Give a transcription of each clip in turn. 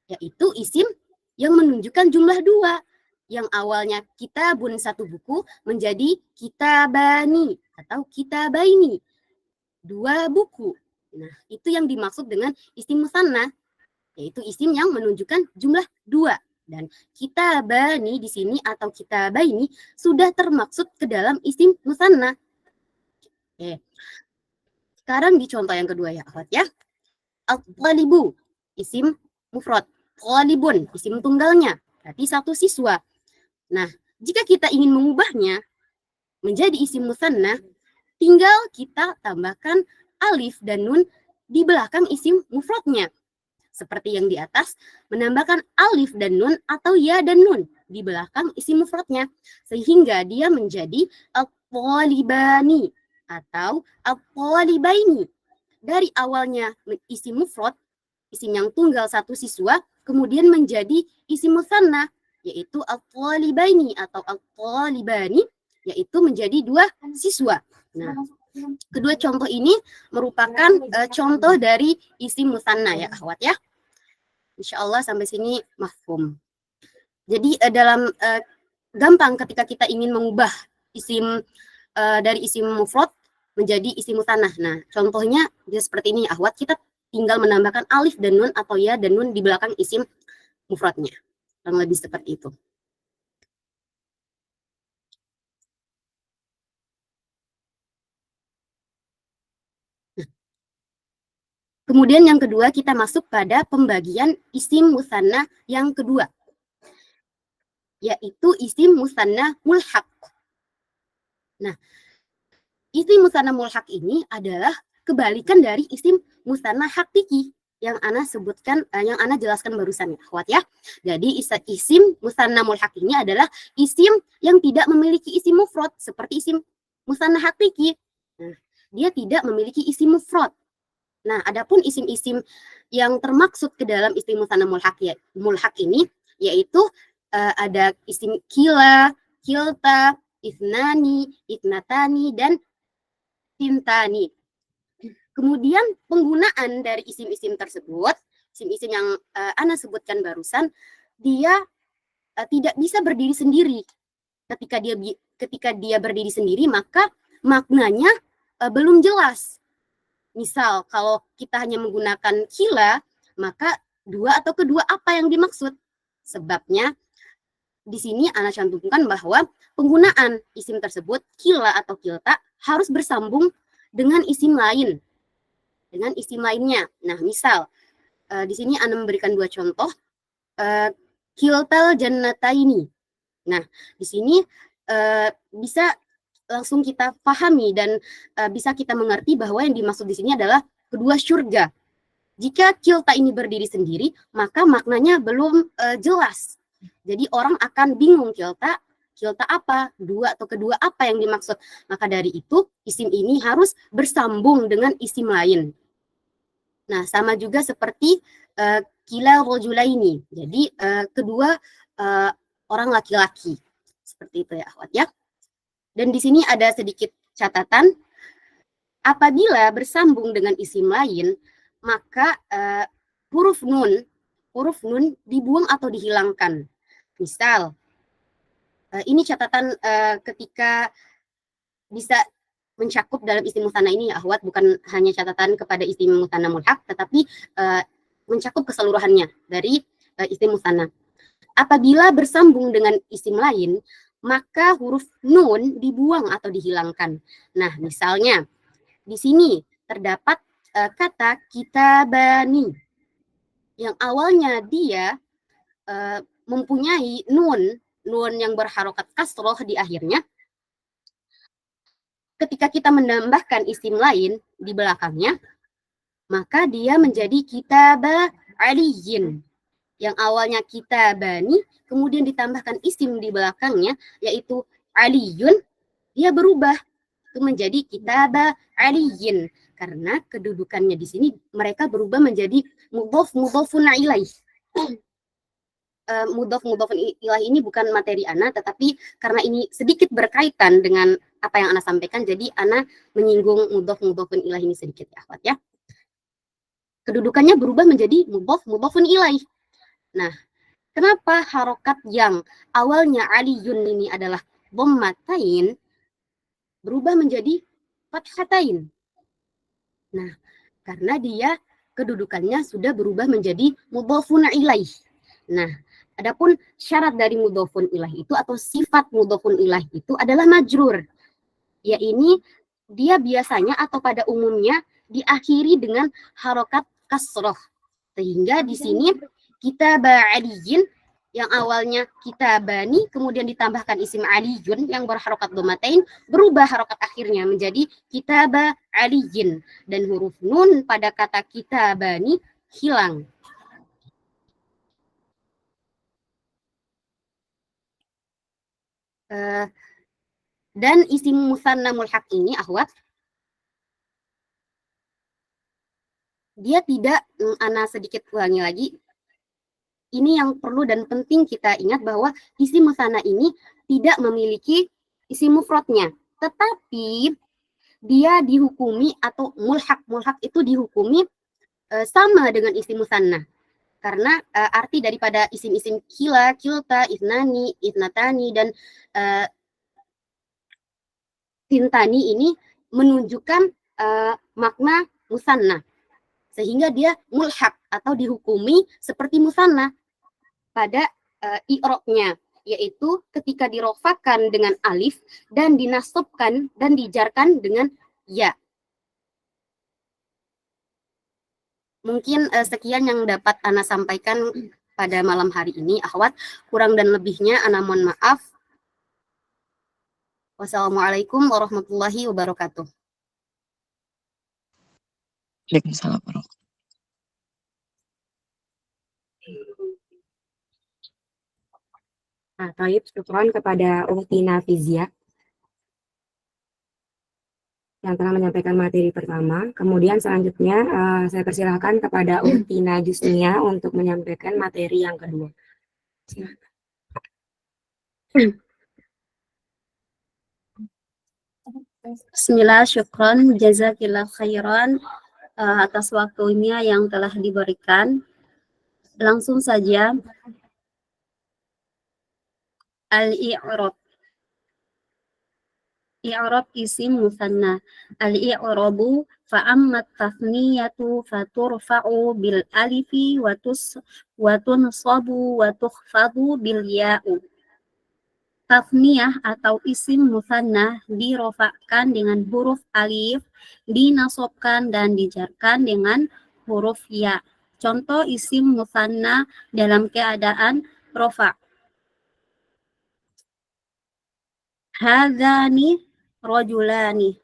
yaitu isim yang menunjukkan jumlah 2. Yang awalnya kitabun 1 buku menjadi kitabani atau kitabaini 2 buku. Nah, itu yang dimaksud dengan isim musanna, yaitu isim yang menunjukkan jumlah 2. Dan kitabani di sini atau kitabaini sudah termaksud ke dalam isim musanna. Oke. Sekarang di contoh yang kedua ya, akhwat ya. Al-talibu, isim mufrad. Talibun, isim tunggalnya. Berarti 1 siswa. Nah, jika kita ingin mengubahnya menjadi isim musanna, tinggal kita tambahkan alif dan nun di belakang isim mufradnya. Seperti yang di atas, menambahkan alif dan nun atau ya dan nun di belakang isim mufradnya. Sehingga dia menjadi al-talibani atau al-talibaini. Dari awalnya isim mufrad, isim yang tunggal 1 siswa, kemudian menjadi isim musanna, yaitu al-talibaini atau al-talibani, yaitu menjadi 2 siswa. Nah, kedua contoh ini merupakan contoh dari isim musanna ya, akhwat ya. Insya Allah sampai sini mafhum. Jadi dalam gampang ketika kita ingin mengubah isim dari isim mufrad menjadi isim musanna. Nah, contohnya dia seperti ini, akhwat. Kita tinggal menambahkan alif dan nun atau ya dan nun di belakang isim mufradnya. Kurang lebih seperti itu. Kemudian yang kedua kita masuk pada pembagian isim musanna yang kedua, yaitu isim musanna mulhaq. Nah, isim musanna mulhaq ini adalah kebalikan dari isim musanna hakiki yang ana sebutkan, yang ana jelaskan barusan ya, akhwat ya. Jadi isim musanna mulhaq ini adalah isim yang tidak memiliki isim mufrad seperti isim musanna hakiki. Nah, dia tidak memiliki isim mufrad. Nah, adapun isim-isim yang termaksud ke dalam isim musanna mulhaq ini yaitu ada isim kila, kilta, ithnani, itnatani, dan tintani. Kemudian penggunaan dari isim-isim tersebut, isim-isim yang ana sebutkan barusan, dia tidak bisa berdiri sendiri. Ketika dia berdiri sendiri, maka maknanya belum jelas. Misal kalau kita hanya menggunakan kila, maka 2 atau kedua apa yang dimaksud? Sebabnya di sini ana cantumkan bahwa penggunaan isim tersebut kila atau kilta harus bersambung dengan isim lain, dengan isim lainnya. Nah, misal di sini ana memberikan 2 contoh, kiltal jannataini. Nah, di sini bisa langsung kita pahami dan bisa kita mengerti bahwa yang dimaksud di sini adalah kedua surga. Jika kilta ini berdiri sendiri, maka maknanya belum jelas. Jadi orang akan bingung kilta apa, 2 atau kedua apa yang dimaksud. Maka dari itu isim ini harus bersambung dengan isim lain. Nah, sama juga seperti kila rojulaini. Jadi kedua orang laki-laki. Seperti itu ya, akhwat ya. Dan di sini ada sedikit catatan, apabila bersambung dengan isim lain, maka huruf nun dibuang atau dihilangkan. Misal, ini catatan ketika bisa mencakup dalam isim musanna ini, akhwat, bukan hanya catatan kepada isim musanna mulhaq, tetapi mencakup keseluruhannya dari isim musanna. Apabila bersambung dengan isim lain, maka huruf nun dibuang atau dihilangkan. Nah, misalnya di sini terdapat kata kitabani yang awalnya dia mempunyai nun yang berharokat kasroh di akhirnya. Ketika kita menambahkan isim lain di belakangnya, maka dia menjadi kitaba aliyin. Yang awalnya kitabani, kemudian ditambahkan isim di belakangnya, yaitu aliyun, dia berubah menjadi kitaba aliyin. Karena kedudukannya di sini mereka berubah menjadi mudhofun ilaih. Mudhofun ilaih ini bukan materi ana, tetapi karena ini sedikit berkaitan dengan apa yang ana sampaikan, jadi ana menyinggung mudhofun ilaih ini sedikit ya, akhwat ya. Kedudukannya berubah menjadi mudhofun ilaih. Nah, kenapa harokat yang awalnya aliyun ini adalah dhammatain berubah menjadi fathatain? Nah, karena dia kedudukannya sudah berubah menjadi mudhofun ilaih. Nah, adapun syarat dari mudhofun ilaih itu atau sifat mudhofun ilaih itu adalah majrur. Ya ini dia biasanya atau pada umumnya diakhiri dengan harokat kasroh. Sehingga di sini kita ba'aliyin yang awalnya kita bani kemudian ditambahkan isim aliyun yang berharokat domatain berubah harokat akhirnya menjadi kitaba aliyin dan huruf nun pada kata kita bani hilang. Dan isim musanna mulhaq ini ahwat dia tidak ana sedikit ulangi lagi. Ini yang perlu dan penting kita ingat bahwa isim musanna ini tidak memiliki isim mufradnya, tetapi dia dihukumi atau mulhak itu dihukumi sama dengan isim musanna karena arti daripada isim-isim kila, kilta, itnani, itnatani dan tintani ini menunjukkan makna musanna sehingga dia mulhak atau dihukumi seperti musanna pada i'rabnya yaitu ketika dirofakan dengan alif dan dinasabkan dan dijarkan dengan ya. Mungkin sekian yang dapat Ana sampaikan pada malam hari ini, akhwat. Kurang dan lebihnya Ana mohon maaf. Wassalamualaikum warahmatullahi wabarakatuh. Waalaikumsalam. Nah, taib syukron kepada Ukhti Nafizia yang telah menyampaikan materi pertama. Kemudian selanjutnya saya persilahkan kepada Ukhti Najusnia untuk menyampaikan materi yang kedua. Bismillah, syukron, jazakillah khairan atas waktunya yang telah diberikan. Langsung saja al-i'rab. I'rab isim musanna. Al-i'rabu fa'ammat tathniyatu faturfa'u bil alifi wa tunsabu wa tukhfadu bil ya'u. Tathniyah atau isim musanna dirofakkan dengan huruf alif, dinasobkan dan dijarkan dengan huruf ya. Contoh isim musanna dalam keadaan rofa. Hadzani rajulani.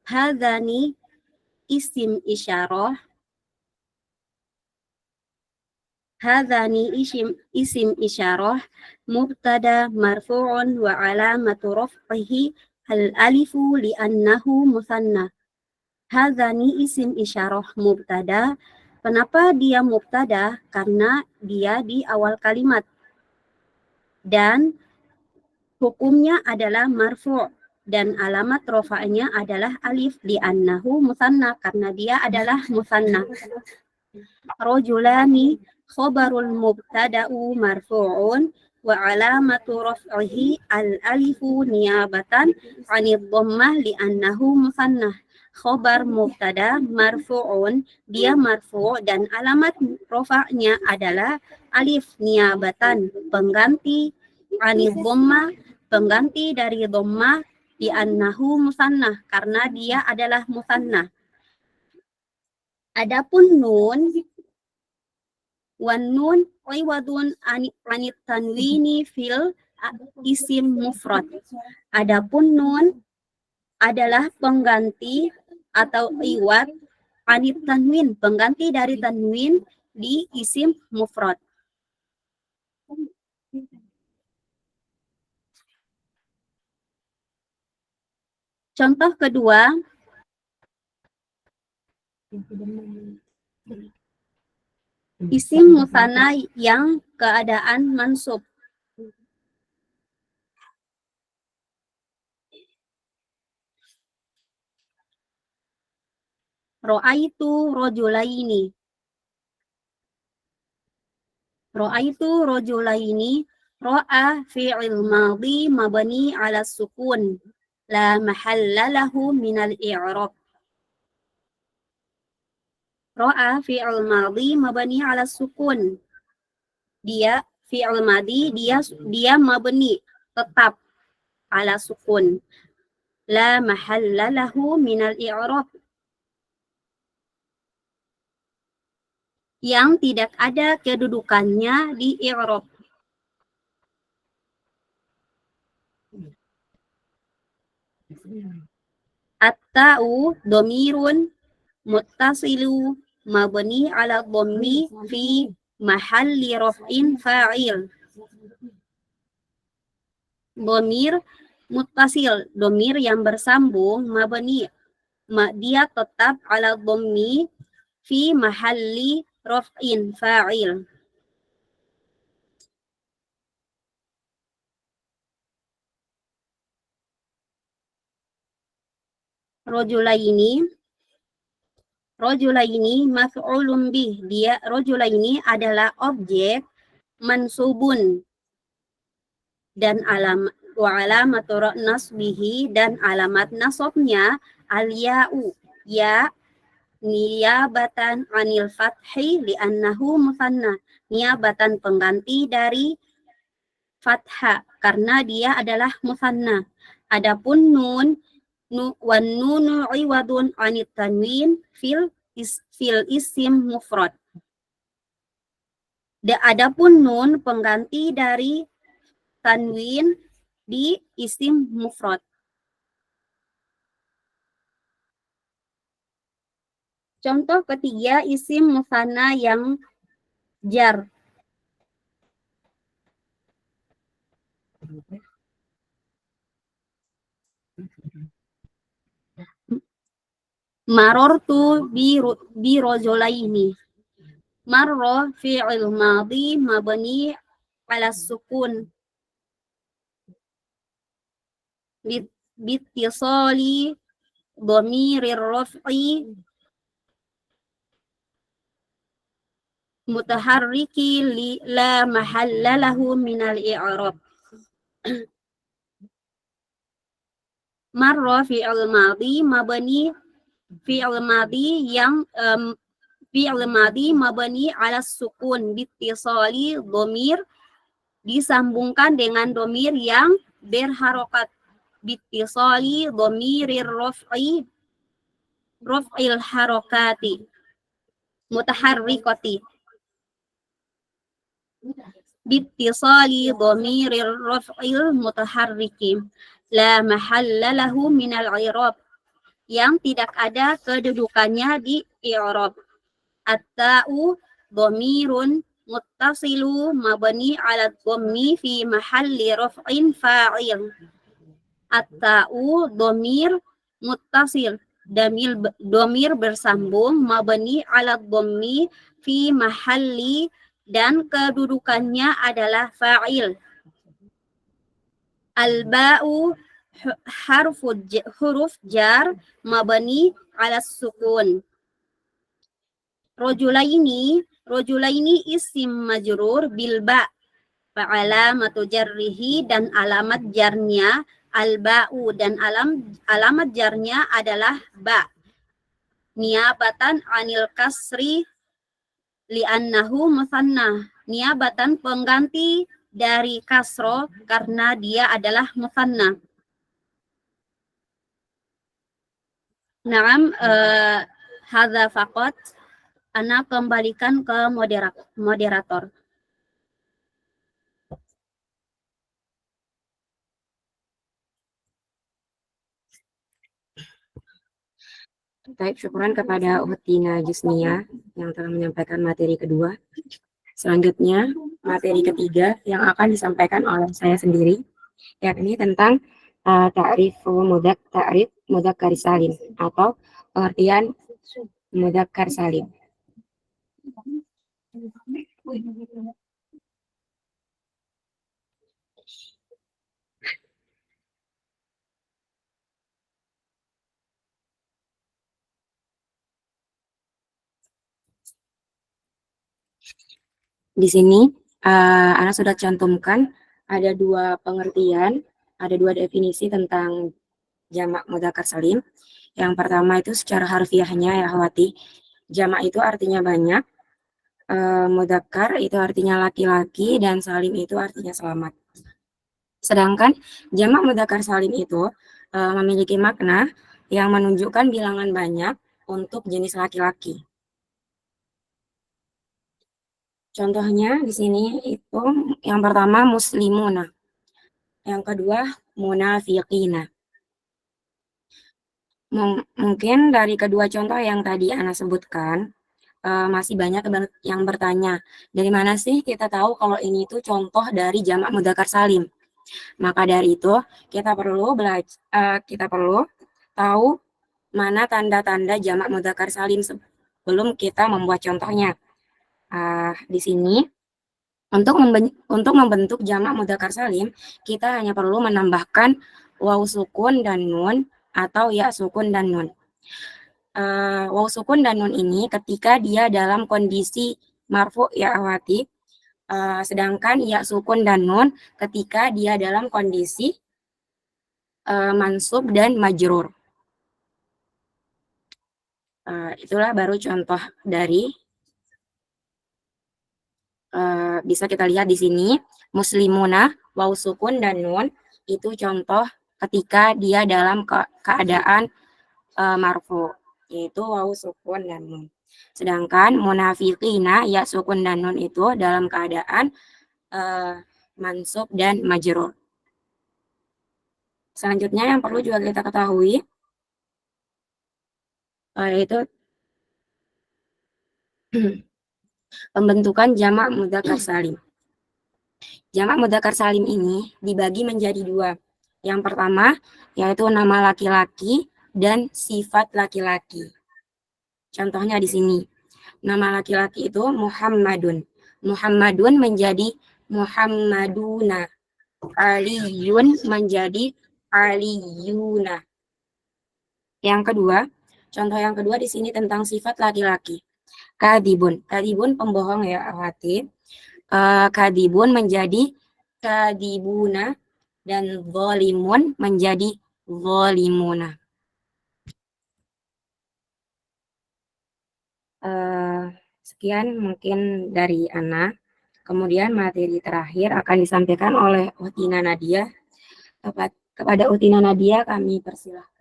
Hadzani isim isyarah. Hadzani isim isyarah mubtada marfu'un wa alamatu raf'ihi al-alifu li'annahu musanna. Hadzani isim isyarah mubtada. Kenapa dia mubtada? Karena dia di awal kalimat. Dan hukumnya adalah marfu' dan alamat rofa'nya adalah alif li'annahu musanna karena dia adalah musanna. Rajulani khabarul mubtada'u marfu'un wa alamatu raf'ihi al-alifu niyabatan 'anil dhammah li'annahu musanna. Khabar mubtada marfu'un, dia marfu' dan alamat rafa'nya adalah alif niyabatan, pengganti 'anil dhammah, pengganti dari dhammah di annahu musanna karena dia adalah musanna. Adapun nun wan nun iwadun anit tanwini fil isim mufrad. Adapun nun adalah pengganti atau iwad anit tanwin, pengganti dari tanwin di isim mufrad. Contoh kedua, isim musanna yang keadaan mansub. Ro'aitu rojulaini. Ra'aitu rajulaini. Ra'a fi'il madhi mabni 'ala sukun la mahalla lahu minal i'rab. Ra'a fi'il madhi mabni 'ala sukun. Dia fi'il madhi, dia mabni, tetap 'ala sukun. La mahalla lahu minal i'rab. Yang tidak ada kedudukannya di i'rab. At-ta'u domirun muttasilu mabni 'ala dhammi fi mahalli raf'in fa'il. Domir muttasil, domir yang bersambung, mabni, dia tetap 'ala dhammi fi mahalli raf'in fa'il. Rajulaini maf'ulun bih. Dia rajulaini adalah objek mansubun dan alamatu nasbihi, dan alamat nasabnya al-ya'u, ya, niyabatan anil fathi li'annahu muthanna, niyabatan pengganti dari fathah karena dia adalah muthanna. Adapun nun wan nunu iwadun anit tanwin fil isim mufrad. Adapun nun pengganti dari tanwin di isim mufrad. Contoh ketiga, isim mutsanna yang jar. Marortu bi rajulaini. Marra fi'il madhi mabni 'ala sukun bittisali dhamirir raf'i mutaharriki la mahalla lahu minal i'rab. Marra fi'il madhi mabni, fi'il madhi yang fi'il madhi mabni 'ala sukun bittisali dhamir, disambungkan dengan dhamir yang berharokat, bittisali dhamirir raf'il harokati mutaharrikati, bittisali dhamirir raf'il mutaharriki la mahalla lahu minal i'rab, yang tidak ada kedudukannya di i'rab. At-ta'u dhamirun muttasilu mabni 'ala dhammi fi mahalli raf'in fa'il. At-ta'u dhamir muttasil, domir bersambung, mabni 'ala dhammi fi mahalli, dan kedudukannya adalah fa'il. Al-ba'u huruf jar mabni 'ala sukun. Rajulaini isim majrur bil ba, fa'alamatu jarrihi, dan alamat jarnya al-ba'u, dan alamat jarnya adalah ba, niyabatan anil kasri li'annahu muthanna, niyabatan pengganti dari kasro karena dia adalah muthanna. Naam, hadza faqat. Ana kembalikan ke moderator. Baik, syukuran kepada Uhtina Jusnia yang telah menyampaikan materi kedua. Selanjutnya, materi ketiga yang akan disampaikan oleh saya sendiri, yakni tentang ta'rif mudzakkar salim atau pengertian mudzakkar salim. Di sini Ana sudah cantumkan ada 2 pengertian, ada 2 definisi tentang jamak mudzakkar salim. Yang pertama itu secara harfiahnya ya akhwati, jamak itu artinya banyak, mudzakkar itu artinya laki-laki, dan salim itu artinya selamat. Sedangkan jamak mudzakkar salim itu memiliki makna yang menunjukkan bilangan banyak untuk jenis laki-laki. Contohnya di sini itu yang pertama muslimuna, yang kedua munafiqina. Mungkin dari kedua contoh yang tadi Ana sebutkan, masih banyak yang bertanya, dari mana sih kita tahu kalau ini itu contoh dari jamak mudzakkar salim? Maka dari itu kita perlu tahu mana tanda-tanda jamak mudzakkar salim sebelum kita membuat contohnya. Di sini untuk membentuk jamak mudzakkar salim, kita hanya perlu menambahkan waw sukun dan nun atau ya sukun dan nun. Waw sukun dan nun ini ketika dia dalam kondisi marfu ya akhwati, sedangkan ya sukun dan nun ketika dia dalam kondisi mansub dan majrur. Itulah baru contoh dari bisa kita lihat di sini muslimuna waw sukun dan nun itu contoh ketika dia dalam keadaan marfu, yaitu waw sukun dan nun. Sedangkan munafiqina ya sukun dan nun itu dalam keadaan mansub dan majrur. Selanjutnya yang perlu juga kita ketahui yaitu pembentukan jamak mudzakkar salim. Jamak mudzakkar salim ini dibagi menjadi 2. Yang pertama yaitu nama laki-laki dan sifat laki-laki. Contohnya di sini. Nama laki-laki itu Muhammadun. Muhammadun menjadi Muhammaduna. Aliyun menjadi Aliyuna. Yang kedua, contoh yang kedua di sini tentang sifat laki-laki. Kadibun. Kadibun pembohong ya akhwati. Kadibun menjadi kadibuna, dan zalimun menjadi zalimuna. Sekian mungkin dari Ana. Kemudian materi terakhir akan disampaikan oleh Utina Nadia. Kepada Utina Nadia kami persilahkan.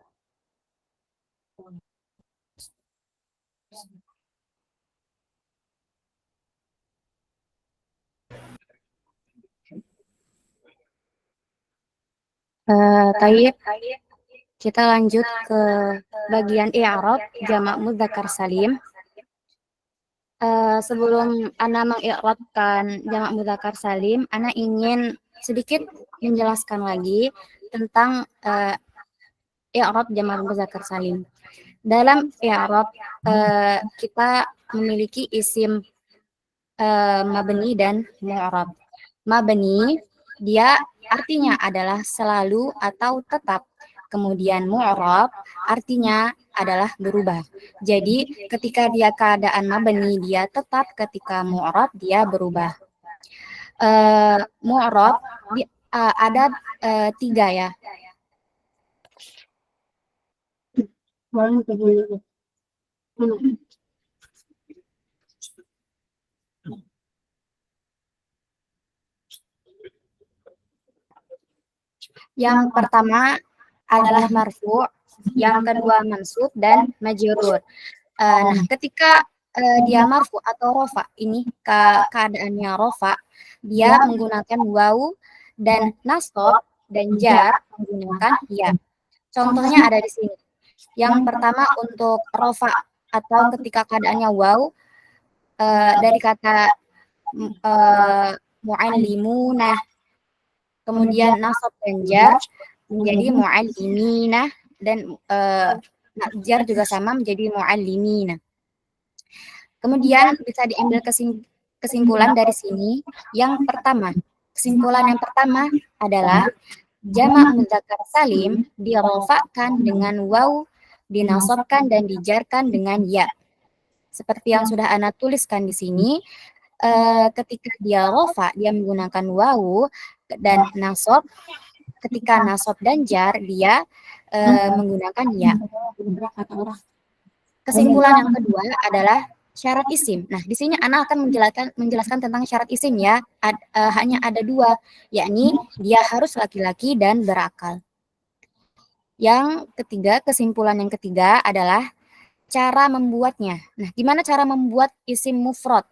Tayyib, kita lanjut ke bagian i'rab jamak mudzakkar salim. Sebelum Ana mengi'rabkan jamak mudzakkar salim, Ana ingin sedikit menjelaskan lagi tentang i'rab jamak mudzakkar salim. Dalam i'rab kita memiliki isim mabni dan mu'rab. Mabni dia artinya adalah selalu atau tetap. Kemudian mu'rab artinya adalah berubah. Jadi ketika dia keadaan mabni dia tetap, ketika mu'rab dia berubah. Mu'rab ada 3 ya. Yang pertama adalah marfu', yang kedua mansub dan majrur. Nah, ketika dia marfu atau rofa, ini keadaannya rofa, dia menggunakan waw, dan nasab dan jar menggunakan ya. Contohnya ada di sini. Yang pertama untuk rofa atau ketika keadaannya waw, dari kata mu'allimuna, kemudian nasab dan jar menjadi mu'allimina, dan jar juga sama menjadi mu'allimina. Kemudian bisa diambil kesimpulan dari sini. Yang pertama, kesimpulan yang pertama adalah jamak mudzakkar salim dirofakkan dengan waw, dinasabkan dan dijarkan dengan ya. Seperti yang sudah Ana tuliskan di sini, ketika dia rofa, dia menggunakan wawu, dan nasab, ketika nasab dan jar, dia menggunakan ya. Kesimpulan yang kedua adalah syarat isim. Nah, di sini Ana akan menjelaskan tentang syarat isim ya. Hanya ada dua, yakni dia harus laki-laki dan berakal. Yang ketiga, kesimpulan yang ketiga adalah cara membuatnya. Nah, gimana cara membuat isim mufrad?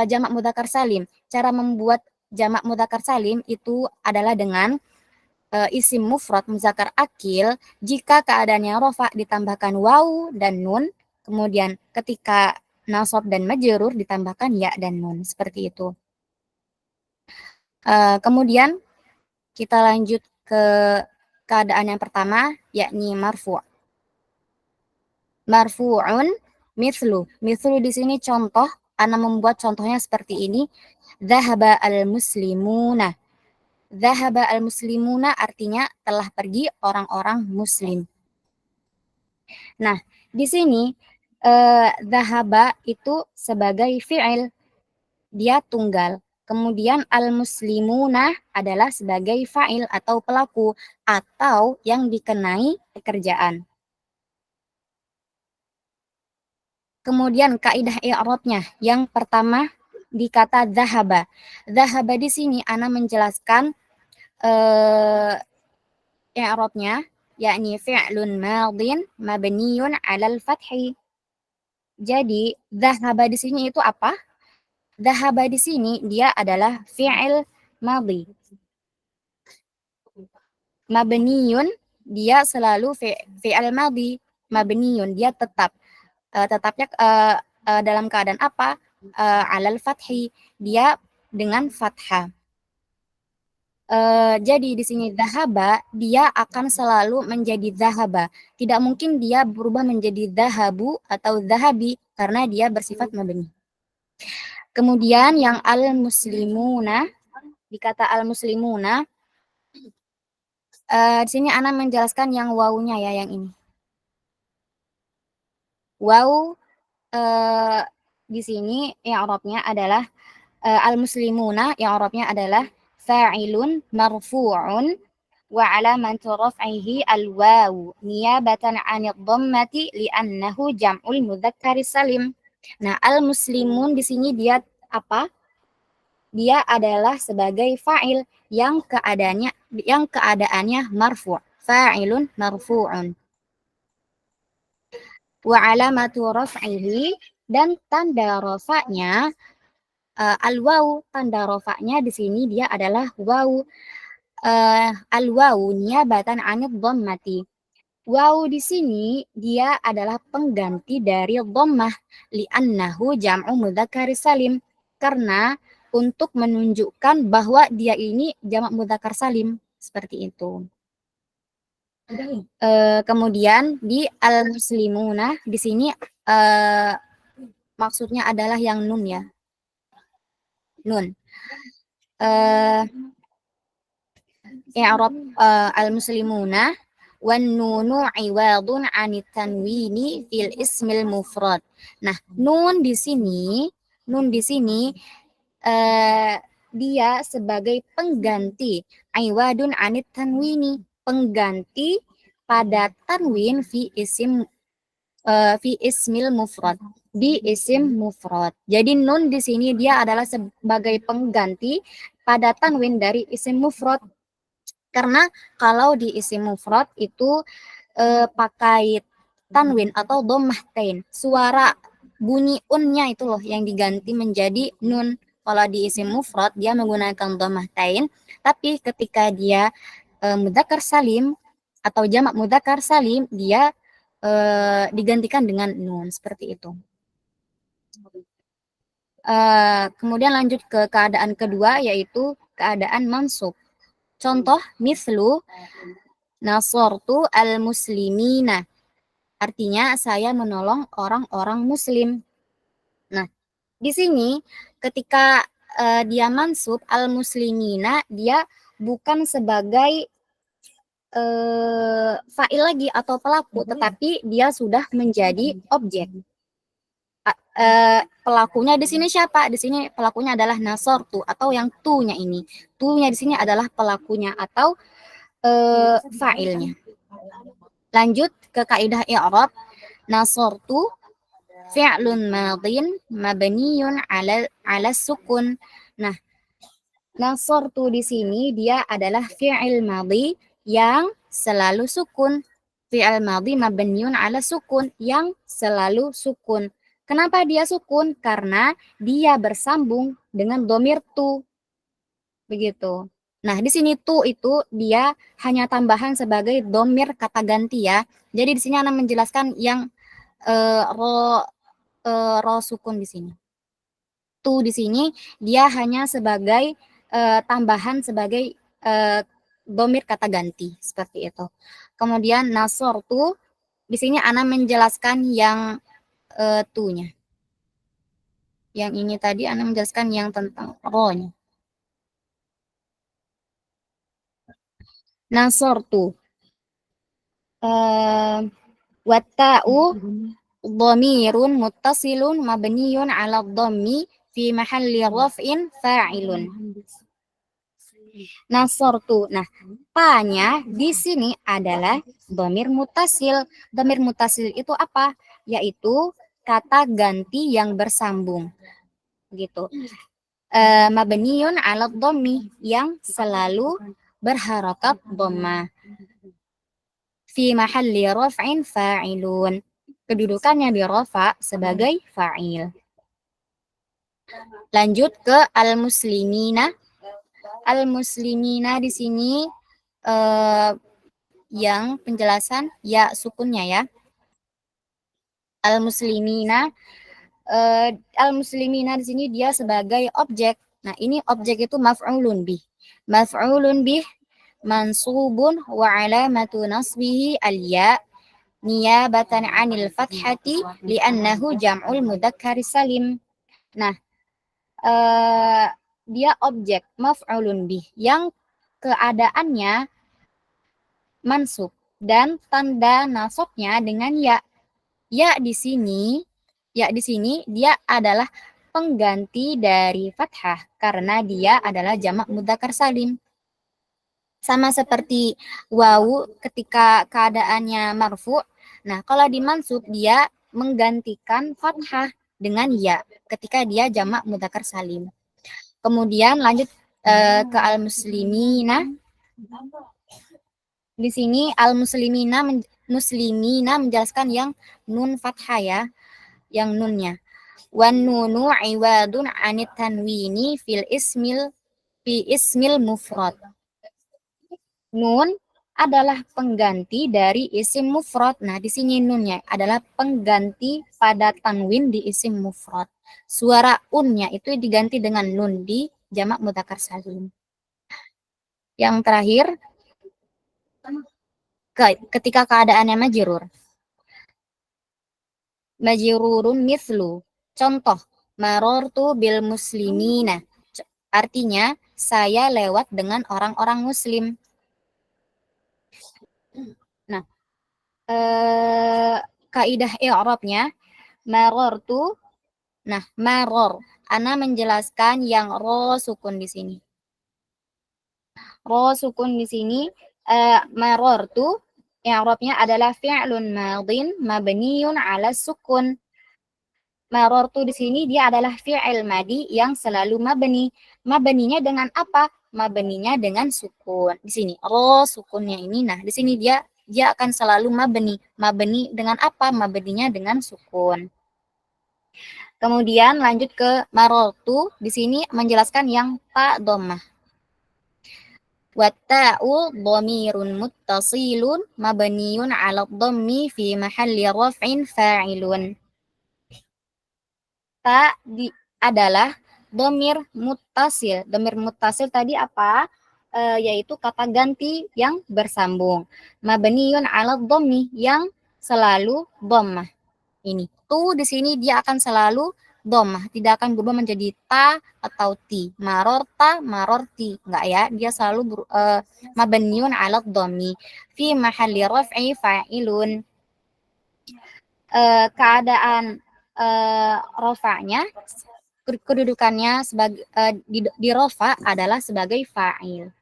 Jamak mudzakkar salim. Cara membuat jamak mudzakkar salim itu adalah dengan isim mufrad muzakkar akil jika keadaannya rofa ditambahkan wawu dan nun, kemudian ketika nasab dan majrur ditambahkan ya dan nun, seperti itu. Kemudian kita lanjut ke keadaan yang pertama, yakni marfu'. Marfu'un mithlu. Mithlu di sini contoh, Ana membuat contohnya seperti ini. Dhahaba al-muslimuna. Dhahaba al-muslimuna artinya telah pergi orang-orang muslim. Nah, di sini dhahaba itu sebagai fi'il, dia tunggal. Kemudian al-muslimuna adalah sebagai fa'il atau pelaku atau yang dikenai pekerjaan. Kemudian kaidah i'rabnya yang pertama di kata dhahaba. Dhahaba di sini Ana menjelaskan i'rabnya, yakni fi'lun madin mabniyun 'alal fathi. Jadi dhahaba di sini itu apa? Dhahaba di sini dia adalah fi'il madhi. Mabniyun dia selalu fi'il madhi, mabniyun dia tetap. Tetapnya dalam keadaan apa? 'Alal fathi, dia dengan fathah. Jadi di sini dhahaba dia akan selalu menjadi dhahaba. Tidak mungkin dia berubah menjadi dhahabu atau dhahabi karena dia bersifat mabni. Kemudian yang al-muslimuna, di kata al-muslimuna, di sini Ana menjelaskan yang wawunya ya, yang ini. Wawu di sini i'rabnya adalah al-muslimuna, i'rabnya adalah fa'ilun marfu'un wa 'alamatu raf'ihi al-wawu niyabatan 'anid dhammati li'annahu jam'ul mudzakkari salim. Nah, al-muslimun di sini dia apa? Dia adalah sebagai fa'il yang keadaannya marfu'. Fa'ilun marfu'un. Wa 'alamatu raf'ihi, dan tanda rafa'nya al-wawu, tanda rafa'nya di sini dia adalah wawu. Al-wawu niyabatan 'anid dhammati. Wawu di sini dia adalah pengganti dari dhammah li'annahu jam'u mudzakkar salim, karena untuk menunjukkan bahwa dia ini jamak mudzakkar salim, seperti itu. Kemudian di al-muslimuna di sini maksudnya adalah yang nun ya. Nun. I'rab al-muslimuna wan nunu iwadun 'anit tanwini fil ismil mufrad. Nah, nun di sini dia sebagai pengganti iwadun 'anit tanwini, pengganti pada tanwin fi ismil mufrad, di isim mufrad. Jadi nun di sini dia adalah sebagai pengganti pada tanwin dari isim mufrad. Karena kalau di isim mufrad itu pakai tanwin atau dhammahtain, suara bunyi unnya itu loh yang diganti menjadi nun. Kalau di isim mufrad dia menggunakan dhammahtain, tapi ketika dia mudzakkar salim atau jamak mudzakkar salim dia digantikan dengan nun, seperti itu. Kemudian lanjut ke keadaan kedua, yaitu keadaan mansub. Contoh mislu nasartu al-muslimina, artinya saya menolong orang-orang muslim. Nah, di sini ketika dia mansub al-muslimina, dia bukan sebagai fa'il lagi atau pelaku, tetapi dia sudah menjadi objek. pelakunya di sini siapa? Di sini pelakunya adalah nasortu atau yang tu-nya ini. Tu-nya di sini adalah pelakunya atau fa'ilnya. Lanjut ke kaidah i'rab. Nasortu fi'lun madin mabniyun ala sukun. Nah, nasortu di sini dia adalah fi'il madhi yang selalu sukun. Fi'il madhi mabniyun ala sukun, yang selalu sukun. Kenapa dia sukun? Karena dia bersambung dengan domir tu. Begitu. Nah, di sini tu itu dia hanya tambahan sebagai domir kata ganti ya. Jadi di sini Ana menjelaskan yang ro sukun di sini. Tu di sini dia hanya sebagai tambahan sebagai domir kata ganti seperti itu. Kemudian nasor tu di sini Ana menjelaskan yang tu-nya. Yang ini tadi Ana menjelaskan yang tentang ro-nya. Nasor tu watta'u dhamirun muttasilun mabniyun 'ala dhammi fi mahalli raf'in fa'ilun. Nasortu. Nah, pa-nya di sini adalah dhamir muttasil. Dhamir muttasil itu apa? Yaitu kata ganti yang bersambung. Gitu. Mabniyun 'ala dhammi, yang selalu berharakat dhamma. Fi mahalli raf'in fa'ilun. Kedudukannya di rafa sebagai fa'il. Lanjut ke al-muslimina. Al-muslimina di sini yang penjelasan ya sukunnya ya. Al-muslimina al-muslimina di sini dia sebagai objek. Nah, ini objek itu maf'ulun bih. Maf'ulun bih mansubun wa alamatu nasbihi al-ya niyabatan 'anil fathati li'annahu jam'ul mudzakkar salim. Nah, dia objek maf'ulun bih yang keadaannya mansub dan tanda nasabnya dengan ya. Ya di sini dia adalah pengganti dari fathah karena dia adalah jamak mudzakkar salim. Sama seperti wawu ketika keadaannya marfu'. Nah, kalau dimansub dia menggantikan fathah dengan ya ketika dia jamak mudzakkar salim. Kemudian lanjut ke al-muslimina. Di sini al-muslimina menjelaskan yang nun fathah ya, yang nunnya. Wan nunu iwadun 'anit tanwini fi ismil mufrad. Nun adalah pengganti dari isim mufrad. Nah, di sini nunnya adalah pengganti pada tanwin di isim mufrad. Suara unnya itu diganti dengan nun di jamak mudzakkar salim. Yang terakhir, ketika keadaannya majrur. Majrurun mithlu. Contoh, marortu bil muslimina. Artinya, saya lewat dengan orang-orang muslim. Nah, kaidah i'rabnya marortu. Nah, maror. Ana menjelaskan yang ro sukun di sini. Ro sukun di sini marortu i'rabnya adalah fi'lun madin mabniyun 'ala sukun. Marortu di sini dia adalah fi'il madi yang selalu mabni. Mabninya dengan apa? Mabninya dengan sukun. Di sini ro sukunnya ini. Nah, di sini dia akan selalu mabni. Mabni dengan apa? Mabninya dengan sukun. Kemudian lanjut ke marortu. Di sini menjelaskan yang ta dhammah. Watta'u dhamirun muttasilun mabniyun 'ala dhammi fi mahalli raf'in fa'ilun. Ta adalah dhamir muttasil. Dhamir muttasil tadi apa? Yaitu kata ganti yang bersambung. Mabniyun 'ala dhammi, yang selalu dhammah. Ini tu di sini dia akan selalu dhammah, tidak akan berubah menjadi ta atau ti. Marorta, marorti, enggak ya, dia selalu mabniyun 'ala dhammi fi mahalli raf'i fa'ilun. Keadaan rofa'nya, kedudukannya sebagai di rofa adalah sebagai fa'il.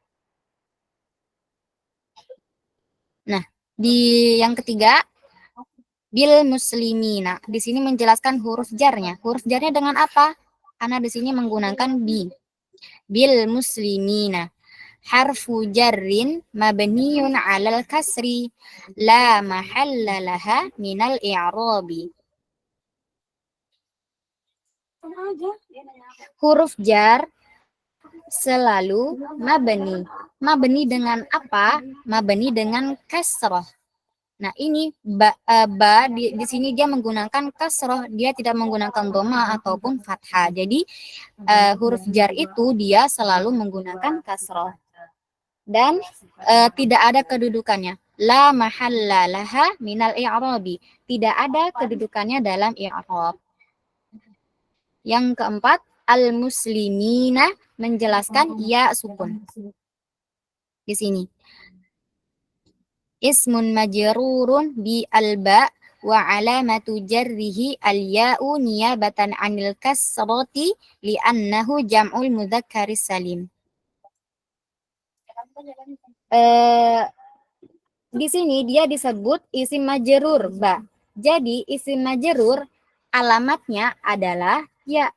Nah, di yang ketiga bil muslimina. Di sini menjelaskan huruf jarnya. Huruf jarnya dengan apa? Karena di sini menggunakan bi. Bil muslimina. Harfu jarrin mabniun 'alal kasri la mahalla laha minal i'rabi. Huruf jar selalu mabni. Mabni dengan apa? Mabni dengan kasrah. Nah, ini ba di sini dia menggunakan kasroh, dia tidak menggunakan doma ataupun fathah. Jadi huruf jar itu dia selalu menggunakan kasroh dan tidak ada kedudukannya. La mahalla laha minal i'rabi. Tidak ada kedudukannya dalam i'rab. Yang keempat, al-muslimina menjelaskan ya sukun. Di sini. Ismun majrurun bi alba wa alamatu jarrihi al-ya'u niyabatan 'anil kasrati li'annahu jam'ul mudzakkaris salim. Di sini dia disebut isim majrur ba. Jadi isim majrur alamatnya adalah ya.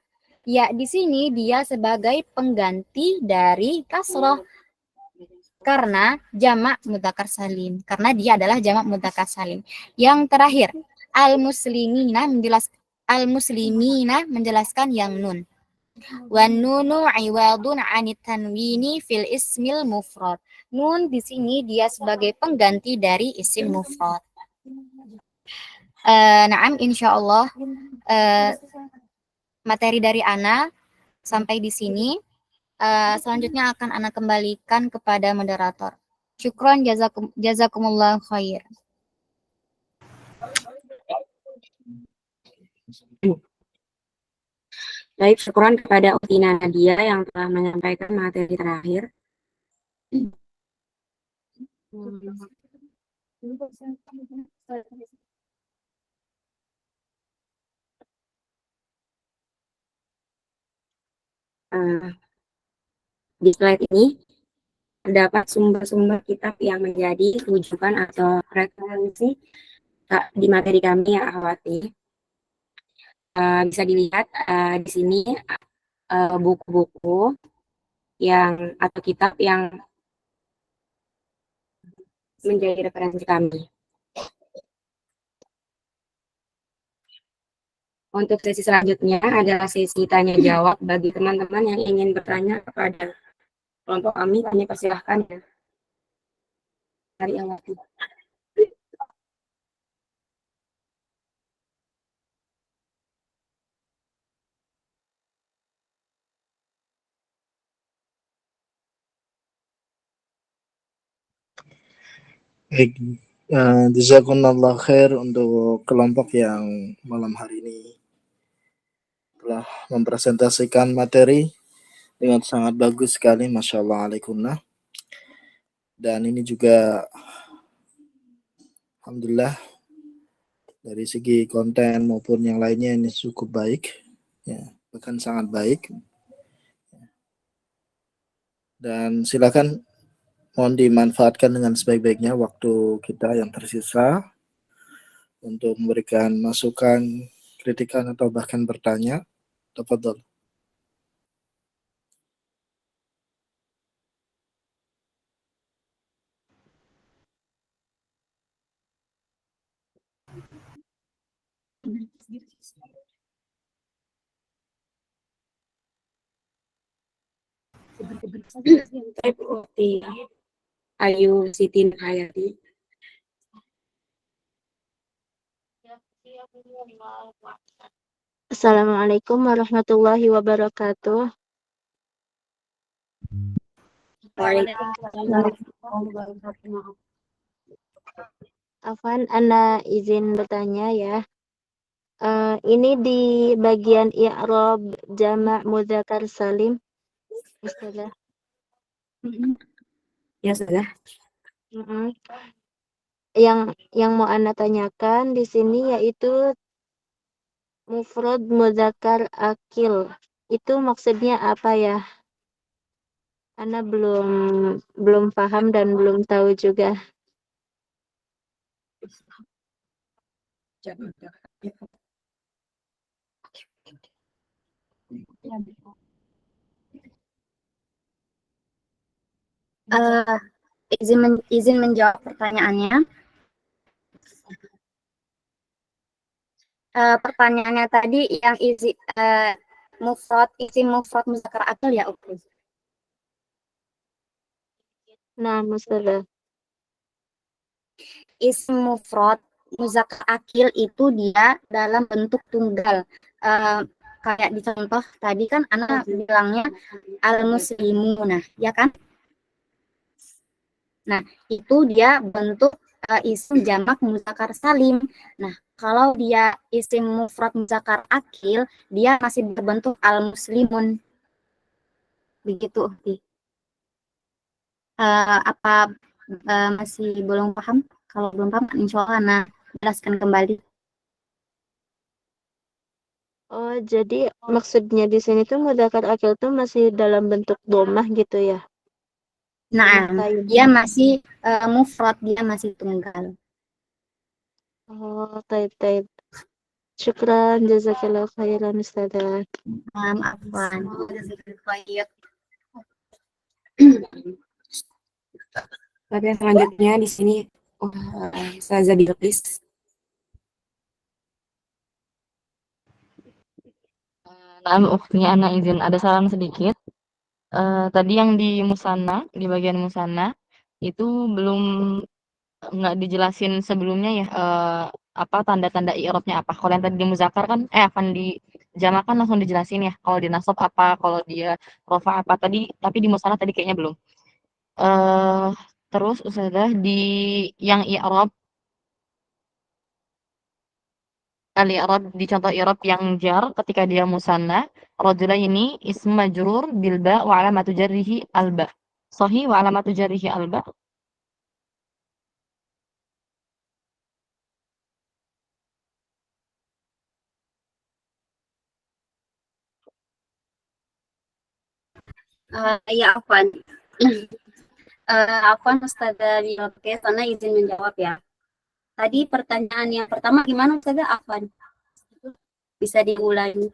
Ya di sini dia sebagai pengganti dari kasroh. Karena jamak mudzakkar salim, karena dia adalah jamak mudzakkar salim. Yang terakhir, al-muslimina menjelaskan yang nun. Wan nunu iwadun 'anit tanwini fil ismil mufrad. Nun di sini dia sebagai pengganti dari isim mufrad. Naam, insyaallah materi dari Ana sampai di sini. Selanjutnya akan Ana kembalikan kepada moderator. Syukron, jazakumullah khair. Baik, syukuran kepada Utina Nadia yang telah menyampaikan materi terakhir. Di slide ini terdapat sumber-sumber kitab yang menjadi rujukan atau referensi di materi kami ya akhwati. Bisa dilihat di sini buku-buku yang atau kitab yang menjadi referensi kami. Untuk sesi selanjutnya adalah sesi tanya jawab bagi teman-teman yang ingin bertanya kepada kelompok kami, kami persilahkan ya. Dari yang waktu. Baik, jazakumullah khair untuk kelompok yang malam hari ini telah mempresentasikan materi dengan sangat bagus sekali, Masya Allah alaikumna. Dan ini juga alhamdulillah dari segi konten maupun yang lainnya ini cukup baik, ya, bahkan sangat baik. Dan silakan mohon dimanfaatkan dengan sebaik-baiknya waktu kita yang tersisa untuk memberikan masukan, kritikan atau bahkan bertanya. Tafadhol. Ayu Siti Nurhayati. Assalamualaikum warahmatullahi wabarakatuh. Afwan, Ana izin bertanya ya. Ini di bagian i'rab jamak mudzakkar salim. Ustazah. Ya, sudah. Yang mau Ana tanyakan di sini yaitu mufrad mudzakkar akil. Itu maksudnya apa ya? Ana belum paham dan belum tahu juga. Izin menjawab pertanyaannya. Pertanyaannya tadi yang isim mufrad muzakkar akil ya, oke. Nah, Mustafa. Isim mufrad muzakkar akil itu dia dalam bentuk tunggal. Kayak di contoh tadi kan anak bilangnya al-muslimuna, ya kan? Nah, itu dia bentuk isim jamak muzakkar salim. Nah, kalau dia isim mufrad muzakkar akil, dia masih berbentuk al-muslimun. Begitu, Ukti. Apa masih belum paham? Kalau belum paham, insya Allah nah jelaskan kembali. Oh, jadi maksudnya di sini tuh mudzakkar akil tuh masih dalam bentuk domah gitu ya? Nah, Domah dia masih mufrad, dia masih tunggal. Oh, taib. Syukran, jazakallah khairan Ustazah. Afwan. Tapi selanjutnya di sini Ustazah Bilqis. Nah, Ukhtinya Ana izin ada saran sedikit. Tadi yang di Musanna, di bagian Musanna itu nggak dijelasin sebelumnya ya, apa tanda-tanda i'rabnya apa. Kalau yang tadi di muzakkar kan akan di jamak kan langsung dijelasin ya. Kalau di nasab apa, kalau dia rafa apa tadi, tapi di Musanna tadi kayaknya belum. Terus Ustazah di yang i'rab al-i'rab di contoh i'rab yang jar ketika dia musanna, rajula ini ism majrur bil ba wa alamatu jarrihi al ba. Sahih wa alamatu jarrihi al ba. Ya, Afwan. Afwan Ustazah Bilqis, Ana izin menjawab ya. Tadi pertanyaan yang pertama gimana Ustazah? Afwan. Bisa diulangi.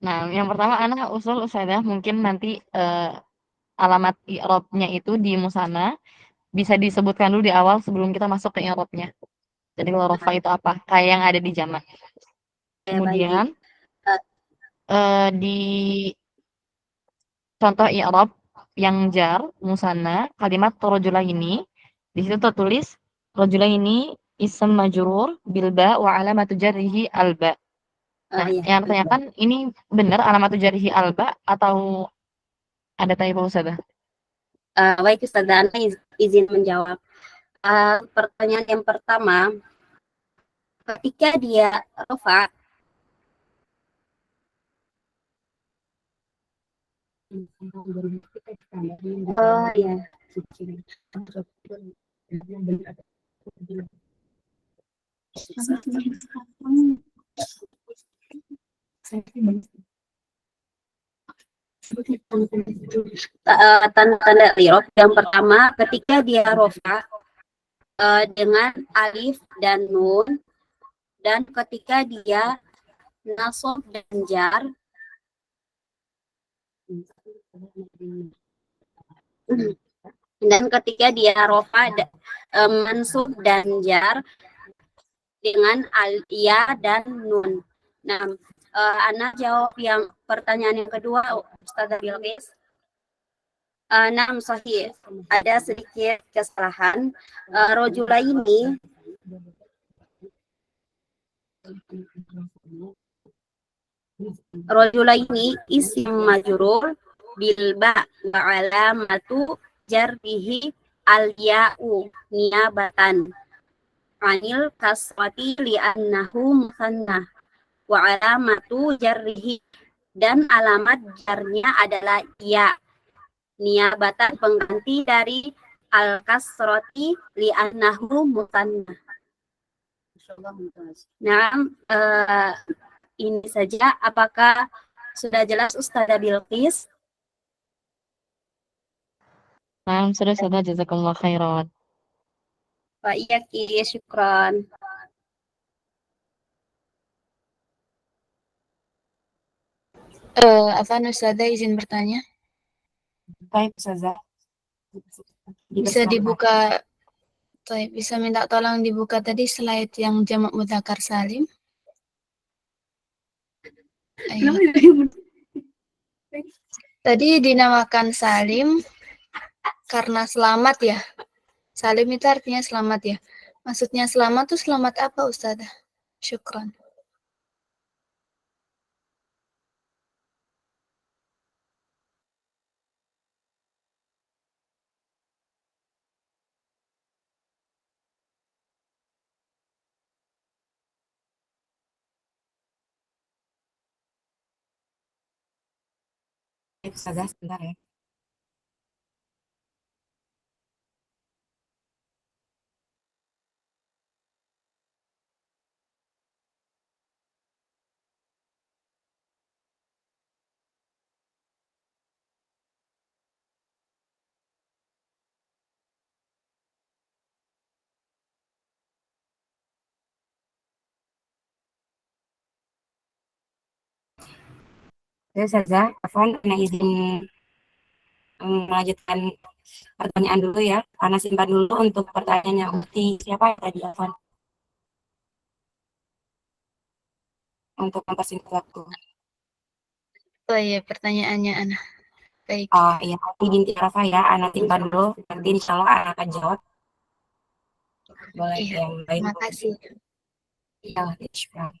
Nah, yang pertama ana usul Ustazah mungkin nanti alamat i'rabnya itu di musanna bisa disebutkan dulu di awal sebelum kita masuk ke i'rabnya. Jadi kalau rafa itu apa? Kayak yang ada di jamak. Ya, Kemudian baik. di contoh i'rab yang jar musanna kalimat rajulaini di situ tertulis rajulaini ism majrur bil ba wa alamatu jarrihi al ba. Nah, Ya. yang tanyakan ini benar alamatu jarrihi al ba atau ada typo Ustazah? Baik Ustazah, Ana izin menjawab. Pertanyaan yang pertama, ketika dia rafa, oh ya, tanda-tanda i'rab yang pertama ketika dia rafa dengan alif dan nun, dan ketika dia nasab dan jar, dan ketika dia rafa mansub dan jar dengan ya dan nun. Nah, Ana jawab yang pertanyaan yang kedua, Ustazah Bilqis. Nah, sahih. Ada sedikit kesalahan. Rojula ini isim majrur bil ba wa alamatu jarrihi al ya'u niyabatan anil kasrati li'annahu musanna wa alamatu jarrihi, dan alamat jarnya adalah ya niyabatan pengganti dari al kasrati li'annahu musanna. Nah, ini saja. Apakah sudah jelas Ustazah Bilqis? Nah, sudah Ustazah, jazakumullah khairan. Wa iyaki, syukran. Afan Ustazah izin bertanya. Baik, Ustazah. Bisa dibuka, bisa minta tolong dibuka tadi slide yang jamak mudzakkar salim. Ayo. Tadi dinamakan salim karena selamat ya. Salim itu artinya selamat ya. Maksudnya selamat tuh selamat apa Ustazah? Syukran. Baik, Ustazah, sebentar ya. Oke, Ustazah, Afwan, Ana izin melanjutkan pertanyaan dulu ya. Ana simpan dulu untuk pertanyaannya Ukti. Siapa yang tadi, Afwan? Untuk mempersingkat waktu. Oh iya, pertanyaannya Ana. Baik. Iya, Ukti binti Arafah ya. Ana simpan dulu. Nanti insya Allah Ana akan jawab. Boleh Iya, yang baik. terima kasih. Iya, syukran.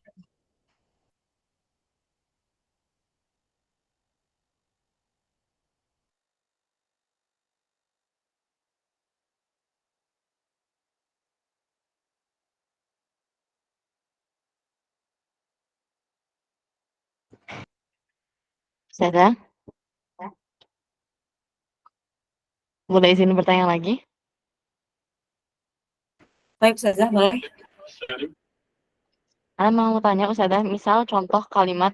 Ustazah, boleh izin bertanya lagi? Baik, Ustazah, boleh. Ana mau tanya Ustazah, misal contoh kalimat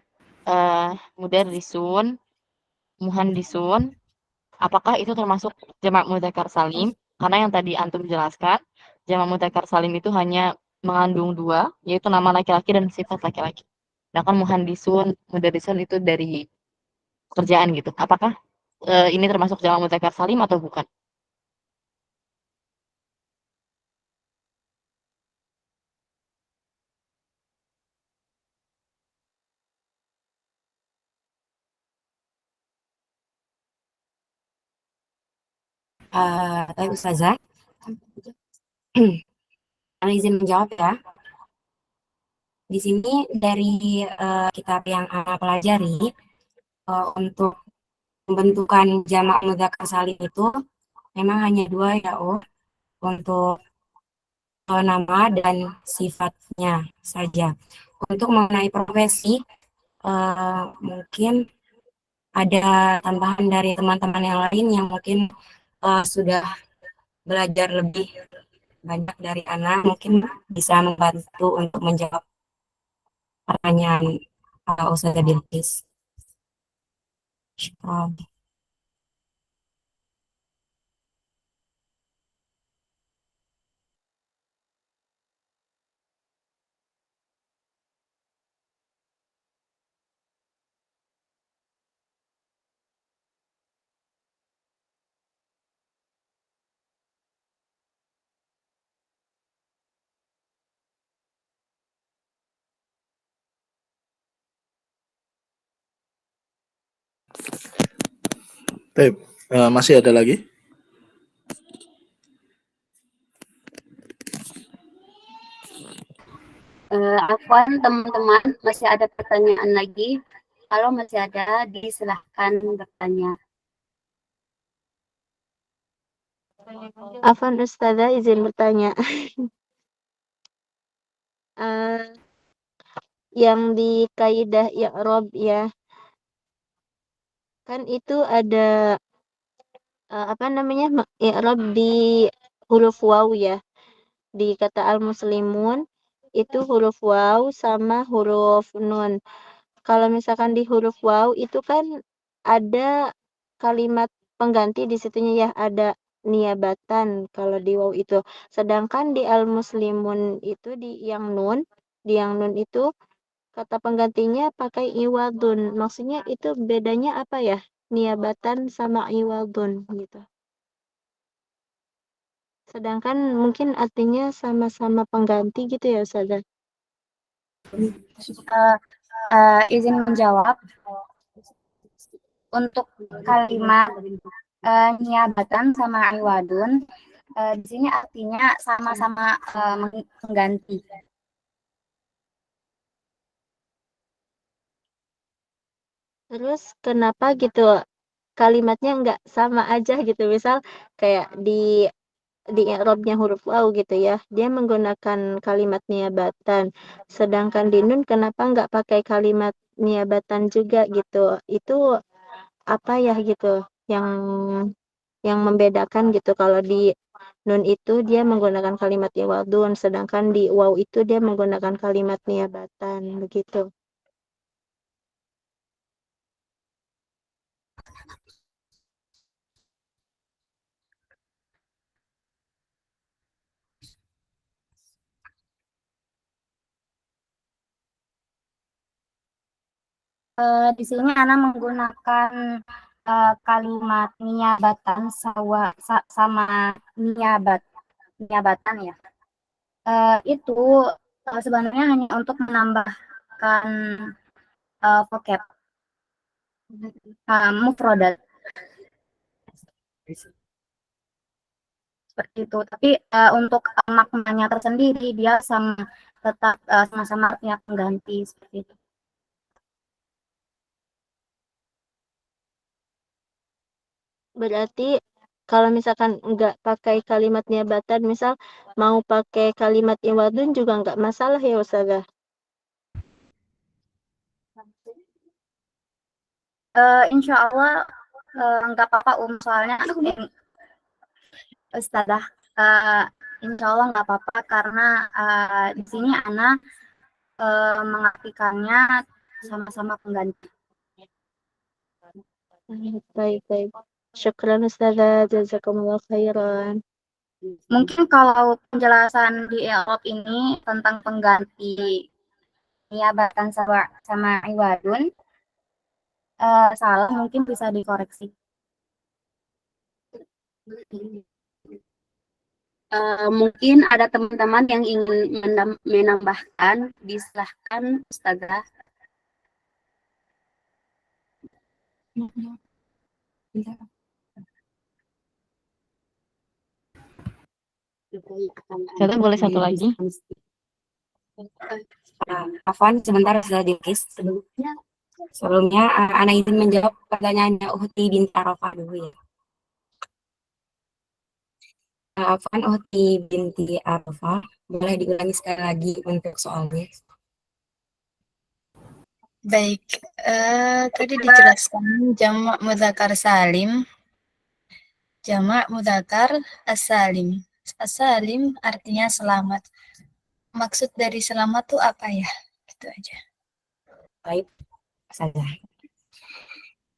mudarrisun, muhandisun, apakah itu termasuk jamak mudzakkar salim? Karena yang tadi antum jelaskan, jamak mudzakkar salim itu hanya mengandung dua, yaitu nama laki-laki dan sifat laki-laki. Sedangkan muhandisun, mudarrisun itu dari pekerjaan gitu. Apakah ini termasuk jamak mudzakkar salim atau bukan? Baik, Ustazah. Ana izin menjawab ya. Di sini dari kitab yang Ana pelajari, untuk pembentukan jamak mudzakkar salim itu memang hanya dua ya, untuk nama dan sifatnya saja. Untuk mengenai profesi, mungkin ada tambahan dari teman-teman yang lain yang mungkin sudah belajar lebih banyak dari Ana, mungkin bisa membantu untuk menjawab pertanyaan Ustazah Bilqis. Syukran. Baik, masih ada lagi? Afwan teman-teman, masih ada pertanyaan lagi? Kalau masih ada, disilahkan bertanya. Afan Ustazah izin bertanya. Yang di kaidah i'rab ya. Kan itu ada apa namanya? I'rab di huruf waw ya. Di kata al-muslimun itu huruf waw sama huruf nun. Kalau misalkan di huruf waw itu kan ada kalimat pengganti di situnya ya, ada niabatan kalau di waw itu. Sedangkan di al-muslimun itu di yang nun itu kata penggantinya pakai iwadun. Maksudnya itu bedanya apa ya? Niabatan sama iwadun gitu. Sedangkan mungkin artinya sama-sama pengganti gitu ya, Ustazah. Izin menjawab, untuk kalimat niabatan sama iwadun di sini artinya sama-sama mengganti. Terus kenapa gitu kalimatnya nggak sama aja gitu? Misal kayak di i'rabnya huruf waw gitu ya, dia menggunakan kalimat niabatan. Sedangkan di nun kenapa nggak pakai kalimat niabatan juga gitu? Itu apa ya gitu yang membedakan gitu, kalau di nun itu dia menggunakan kalimat iwadun, sedangkan di waw itu dia menggunakan kalimat niabatan begitu. Di sini Ana menggunakan kalimat niabatan sama niabatan ya. Itu sebenarnya hanya untuk menambahkan vocab mufrodat seperti itu. Tapi untuk maknanya tersendiri dia tetap sama-sama artinya pengganti seperti itu. Berarti kalau misalkan nggak pakai kalimat niabatan, misal mau pakai kalimat iwadun juga nggak masalah ya Ustazah? Insya Allah nggak apa-apa soalnya Ustazah, insya Allah nggak apa-apa karena di sini Ana mengartikannya sama-sama pengganti. Baik. Syukran Ustazah, jazakumullah khairan. Mungkin kalau penjelasan di i'rab ini tentang pengganti niabatan sama iwadun salah, mungkin bisa dikoreksi. Mungkin ada teman-teman yang ingin menambahkan, disilahkan Ustazah. Saya boleh satu lagi. Afwan, sebentar sudah dikis. Sebelumnya, Ana izin menjawab pertanyaannya Uhti binti Arafah dulu ya. Afwan, Uhti binti Arafah, boleh diulangi sekali lagi untuk soalnya. Baik, tadi dijelaskan jamak mudzakkar salim. Jamak mudzakkar as-salim. As-salim artinya selamat. Maksud dari selamat tuh apa ya? Gitu aja. Baik, saja.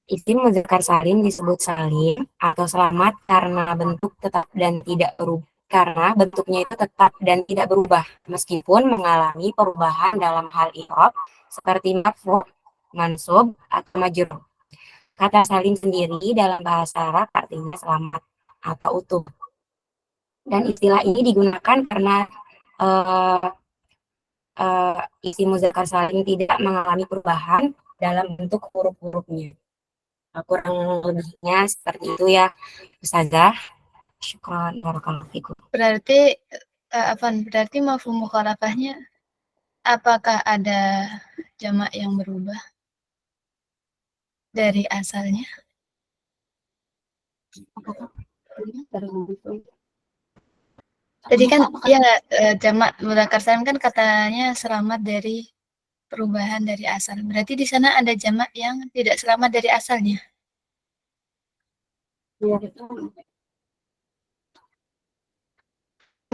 Isim mudzakkar salim disebut salim atau selamat karena bentuk tetap dan tidak berubah. Karena bentuknya itu tetap dan tidak berubah meskipun mengalami perubahan dalam hal i'rab seperti marfu, mansub, atau majrur. Kata salim sendiri dalam bahasa Arab artinya selamat atau utuh. Dan istilah ini digunakan karena isim mudzakkar salim tidak mengalami perubahan dalam bentuk huruf-hurufnya. Kurang lebihnya seperti itu ya, Ustazah. Syukran, barakallahu fikum. Berarti berarti mafhum mukhalafahnya apakah ada jamak yang berubah dari asalnya? Jadi kan ya jamak mudzakkar salim kan katanya selamat dari perubahan dari asal. Berarti di sana ada jamak yang tidak selamat dari asalnya.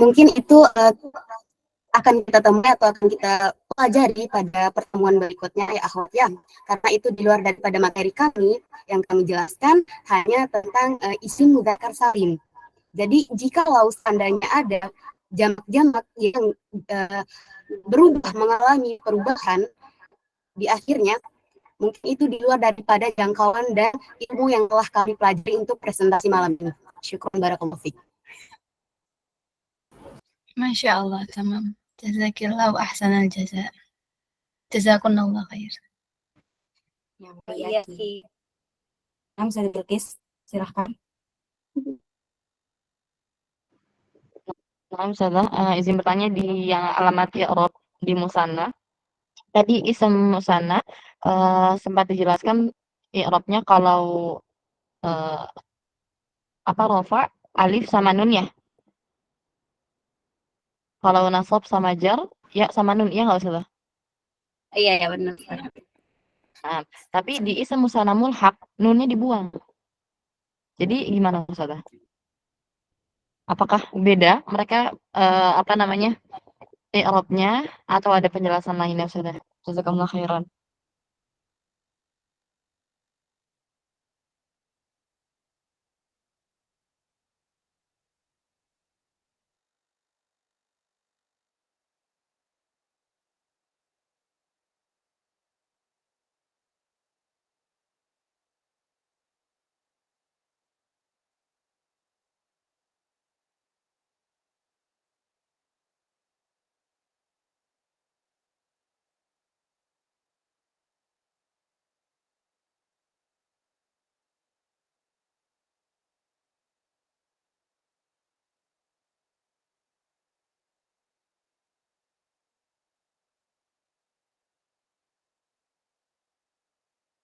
Mungkin itu akan kita temui atau akan kita pelajari pada pertemuan berikutnya ya akhwat ya. Karena itu di luar daripada materi kami, yang kami jelaskan hanya tentang isim mudzakkar salim. Jadi jikalau seandainya ada jamak-jamak yang berubah, mengalami perubahan di akhirnya, mungkin itu di luar daripada jangkauan dan ilmu yang telah kami pelajari untuk presentasi malam ini. Syukron barakallahu fiik. Masya Allah, tamam. Jazakillahu ahsanal jaza. Jazakumullah khair. Ya, Iya, Yaki. Ki. Bisa Bilqis, silahkan. Nah, Ustazah, izin bertanya di yang alamat i'rab di musanna. Tadi ism musanna sempat dijelaskan i'rabnya kalau rafa, alif sama nun ya. Kalau nasab sama jar, ya sama nun, iya nggak Ustazah? Iya ya benar. Nah, tapi di ism musanna mulhaq, nunnya dibuang. Jadi gimana Ustazah? Apakah beda mereka i'rabnya atau ada penjelasan lainnya Ustazah? Jazakumullah khairan.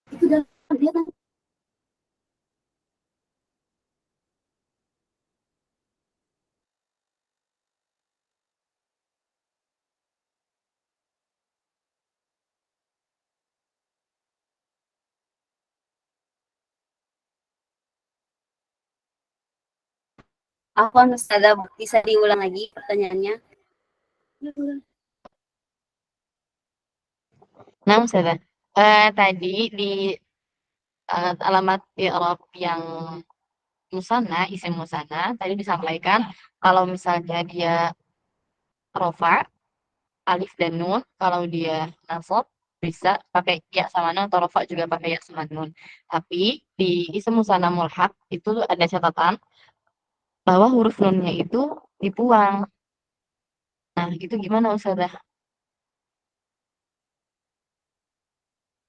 Itu dalam kegiatan. Afwan Ustazah, bisa diulang lagi pertanyaannya? Nah, Ustazah, tadi di alamat i'rab yang musanna, isim musanna, tadi disampaikan kalau misalnya dia rofa, alif dan nun, kalau dia nasab bisa pakai ya sama nun atau rofa juga pakai ya sama nun. Tapi di isim musanna mulhaq itu ada catatan bahwa huruf nunnya itu dibuang. Nah, itu gimana Ustazah?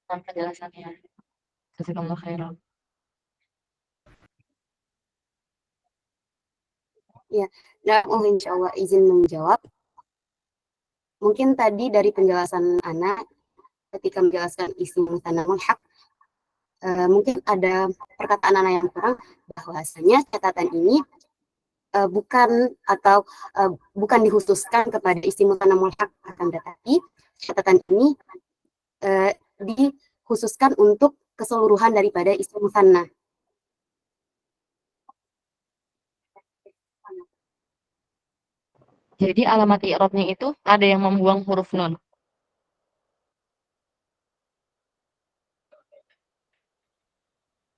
Penjelasannya. Jazakumullah khairan. Ya, nah, insya Allah izin menjawab. Mungkin tadi dari penjelasan Ana ketika menjelaskan isim musanna mulhaq, mungkin ada perkataan Ana yang kurang, bahwasanya catatan ini bukan dikhususkan kepada isim musanna mulhaq, akan tetapi catatan ini dikhususkan untuk keseluruhan daripada isim musanna. Jadi alamat i'rabnya itu ada yang membuang huruf nun.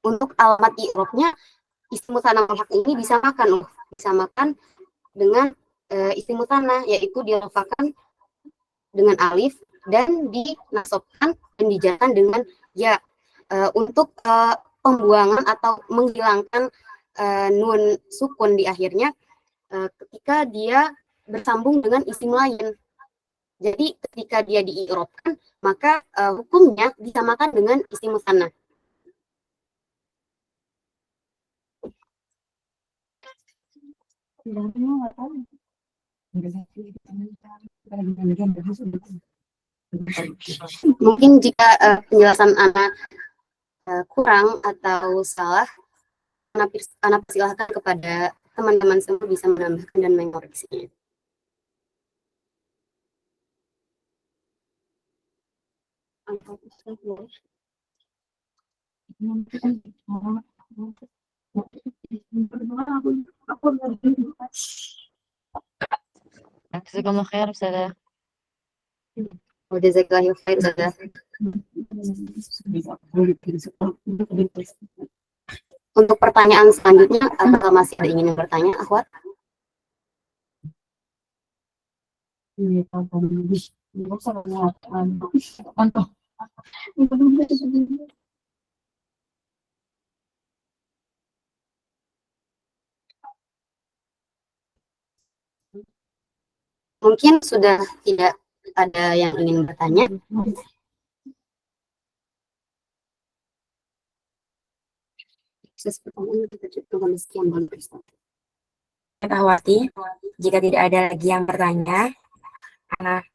Untuk alamat i'rabnya isim musanna mulhaq ini disamakan dengan isim musanna, yaitu dirafakan dengan alif dan dinasobkan dan dijalan dengan ya. Untuk pembuangan atau menghilangkan nun sukun di akhirnya ketika dia bersambung dengan isim lain. Jadi ketika dia diirobkan, maka hukumnya disamakan dengan isim musanna. Mungkin jika penjelasan anak kurang atau salah, anak persilahkan kepada teman-teman semua bisa menambahkan dan mengoreksinya. Jazakallah khair Ustazah. Jazakallahu khair, Ustazah. Untuk pertanyaan selanjutnya, apakah masih ada ingin bertanya, akhwat? Mungkin sudah tidak ada yang ingin bertanya. Akses pertanyaan kita cukup sekian dulu, Ustaz. Akhwati, jika tidak ada lagi yang bertanya, Ana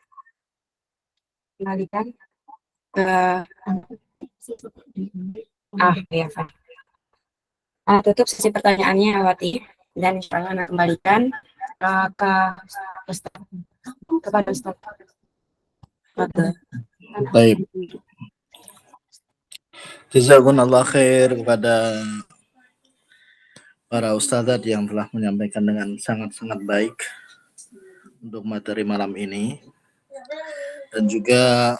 kembalikan ke ya, Pak. Ana tutup sesi pertanyaannya, Awati, dan insya Allah Ana kembalikan ke Ustaz, kepada Ustaz. Baik. Jazakumullah khair kepada para ustadzat yang telah menyampaikan dengan sangat-sangat baik untuk materi malam ini. Dan juga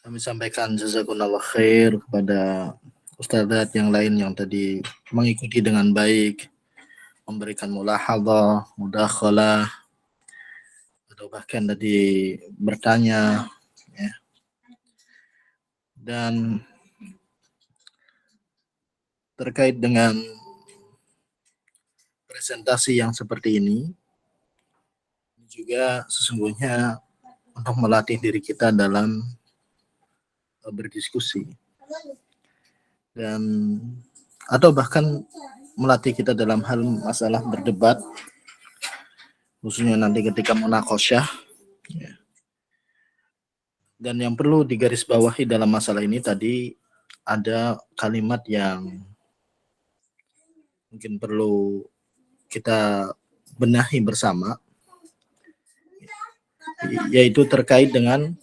kami sampaikan jazakumullah khair kepada ustadzat yang lain yang tadi mengikuti dengan baik, memberikan mulahadhah, mudakhalah, atau bahkan tadi bertanya, ya. Dan terkait dengan presentasi yang seperti ini juga sesungguhnya untuk melatih diri kita dalam berdiskusi dan atau bahkan melatih kita dalam hal masalah berdebat, khususnya nanti ketika munaqasyah, ya. Dan yang perlu digarisbawahi dalam masalah ini tadi ada kalimat yang mungkin perlu kita benahi bersama, yaitu terkait dengan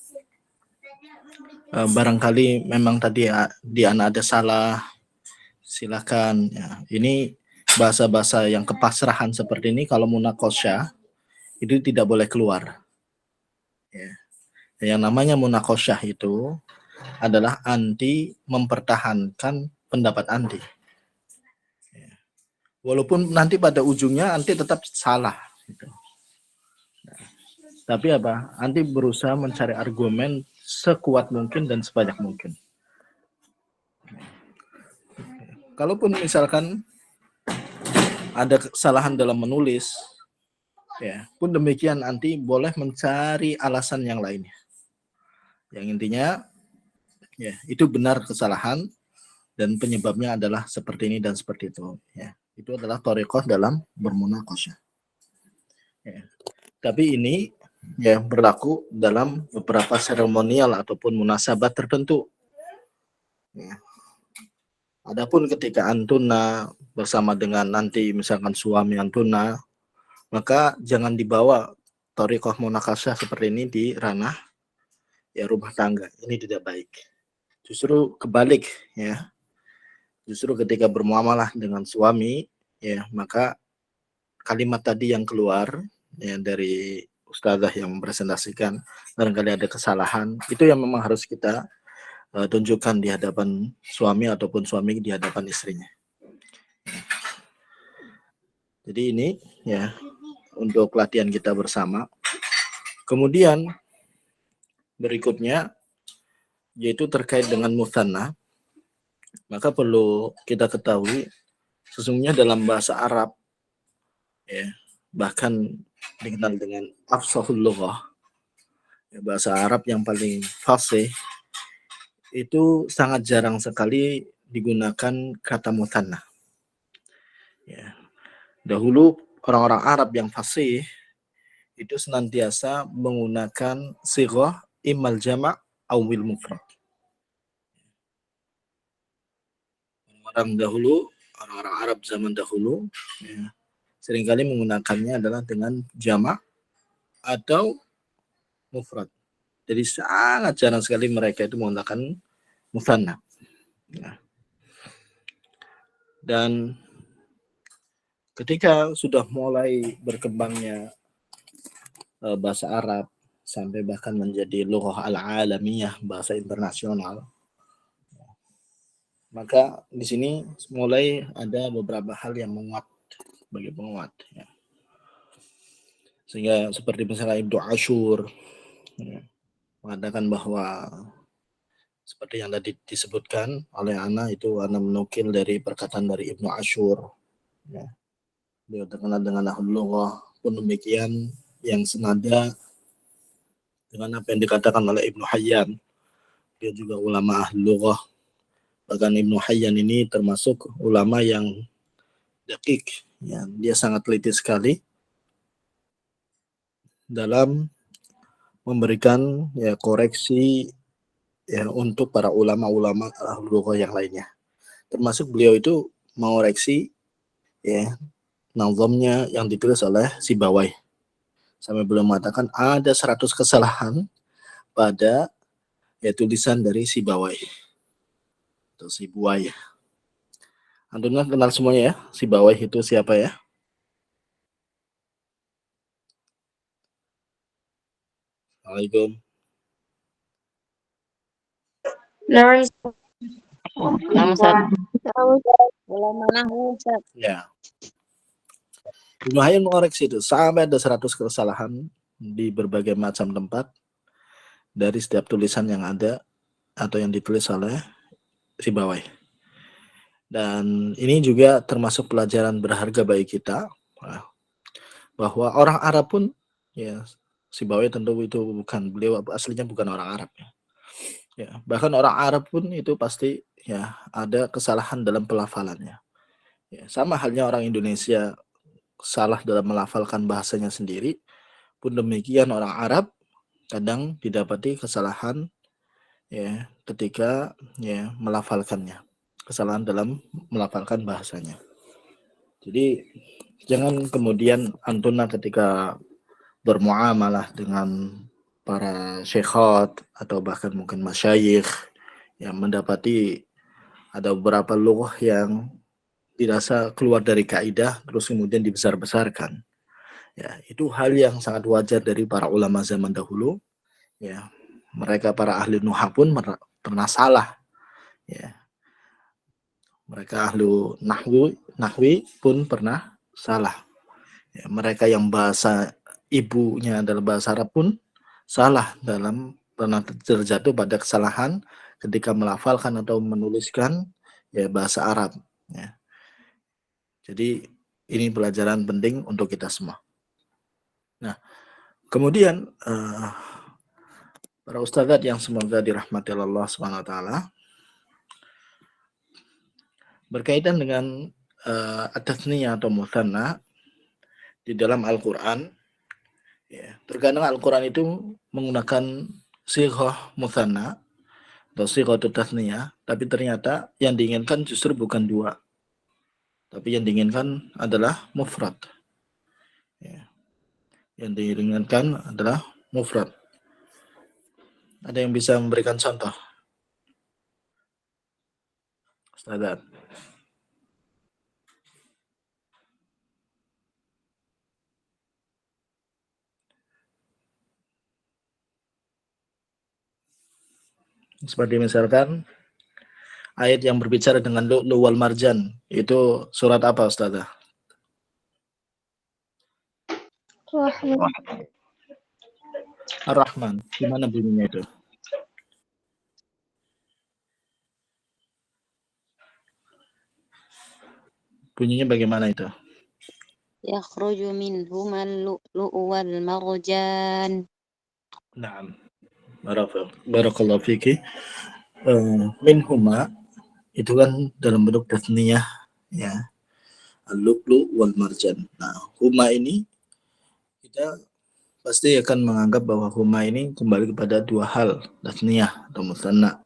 barangkali memang tadi di anak ada salah, silakan. Ya. Ini bahasa-bahasa yang kepasrahan seperti ini kalau munaqasyah itu tidak boleh keluar. Ya. Yang namanya munaqasyah itu adalah anti mempertahankan pendapat anti. Ya. Walaupun nanti pada ujungnya anti tetap salah. Gitu. Nah, tapi apa? Anti berusaha mencari argumen sekuat mungkin dan sebanyak mungkin. Kalaupun misalkan ada kesalahan dalam menulis, ya pun demikian anti boleh mencari alasan yang lainnya. Yang intinya, ya itu benar kesalahan dan penyebabnya adalah seperti ini dan seperti itu. Ya, itu adalah thariqah dalam bermunaqasyah. Ya. Tapi ini ya berlaku dalam beberapa seremonial ataupun munasabat tertentu. Ya. Adapun ketika antuna bersama dengan nanti misalkan suami antuna, maka jangan dibawa thariqah munaqasyah seperti ini di ranah ya rumah tangga. Ini tidak baik. Justru kebalik, ya. Justru ketika bermuamalah dengan suami, ya maka kalimat tadi yang keluar ya dari ustazah yang mempresentasikan barangkali ada kesalahan, itu yang memang harus kita tunjukkan di hadapan suami ataupun suami di hadapan istrinya. Jadi ini ya untuk latihan kita bersama. Kemudian berikutnya yaitu terkait dengan mutsanna, maka perlu kita ketahui sesungguhnya dalam bahasa Arab ya bahkan dikenal dengan afshahul lughah, ya, bahasa Arab yang paling fasih, itu sangat jarang sekali digunakan kata mutsanna. Ya. Dahulu orang-orang Arab yang fasih itu senantiasa menggunakan sighah imal jama' awil mufrad. Orang-orang Arab zaman dahulu ya, seringkali menggunakannya adalah dengan jama' atau mufrad. Jadi sangat jarang sekali mereka itu menggunakan mutsanna. Ya. Dan ketika sudah mulai berkembangnya bahasa Arab sampai bahkan menjadi lughah al-alamiyah, bahasa internasional. Maka di sini mulai ada beberapa hal yang menguat bagi penguat. Ya. Sehingga seperti misalnya Ibnu Ashur ya, mengatakan bahwa seperti yang tadi disebutkan oleh Ana, itu Ana menukil dari perkataan dari Ibnu Ashur. Ya. Dia terkenal dengan Ahlul Lughah, pun demikian yang senada dengan apa yang dikatakan oleh Ibnu Hayyan. Dia juga ulama Ahlul Lughah. Bahkan Ibnu Hayyan ini termasuk ulama yang dakik. Ya. Dia sangat teliti sekali dalam memberikan ya koreksi ya untuk para ulama-ulama Ahlul Lughah yang lainnya. Termasuk beliau itu mengoreksi ya nazamnya yang ditulis oleh Sibawai. Sampai beliau mengatakan ada 100 kesalahan pada ya tulisan dari Sibawai atau Sibuai. Antum kan kenal semuanya ya, Sibawai itu siapa ya? Assalamualaikum. Nama Ustaz. Ya. Ibnu Hayyan mengoreksi itu sampai ada 100 kesalahan di berbagai macam tempat dari setiap tulisan yang ada atau yang ditulis oleh Sibawai. Dan ini juga termasuk pelajaran berharga bagi kita bahwa orang Arab pun ya Sibawai tentu itu bukan, beliau aslinya bukan orang Arab ya. Ya, bahkan orang Arab pun itu pasti ya ada kesalahan dalam pelafalannya. Ya, sama halnya orang Indonesia salah dalam melafalkan bahasanya sendiri, pun demikian orang Arab kadang didapati kesalahan ya ketika ya melafalkannya, kesalahan dalam melafalkan bahasanya. Jadi jangan kemudian antuna ketika bermuamalah dengan para syekhat atau bahkan mungkin masyayikh yang mendapati ada beberapa lughah yang dirasa keluar dari kaidah terus kemudian dibesar-besarkan. Ya, itu hal yang sangat wajar dari para ulama zaman dahulu. Ya, mereka para ahli nuhah pun pernah salah. Ya. Mereka ahli nahwi pun pernah salah. Ya, mereka yang bahasa ibunya adalah bahasa Arab pun salah dalam pernah terjatuh pada kesalahan ketika melafalkan atau menuliskan ya bahasa Arab. Ya. Jadi ini pelajaran penting untuk kita semua. Nah, kemudian para ustadzat yang semoga dirahmati Allah SWT berkaitan dengan at-tathniyah atau mutsanna di dalam Al-Quran. Ya, terkadang Al-Quran itu menggunakan sighah mutsanna atau sighah tathniyah, tapi ternyata yang diinginkan justru bukan dua. Tapi yang diinginkan adalah mufrad. Ya. Yang diinginkan adalah mufrad. Ada yang bisa memberikan contoh? Ustadzat. Seperti misalkan ayat yang berbicara dengan lu'lu wal marjan, itu surat apa Ustazah? Ar-Rahman. Gimana bunyinya itu? Bunyinya bagaimana itu? Yakhruju minhumal lu'lu'u wal marjan. Naam. Barakallahu fiki. Minhuma itu kan dalam bentuk tasniyah ya. Al-lu'lu wal marjan. Nah, huma ini kita pasti akan menganggap bahwa huma ini kembali kepada dua hal, tasniyah atau mutsanna.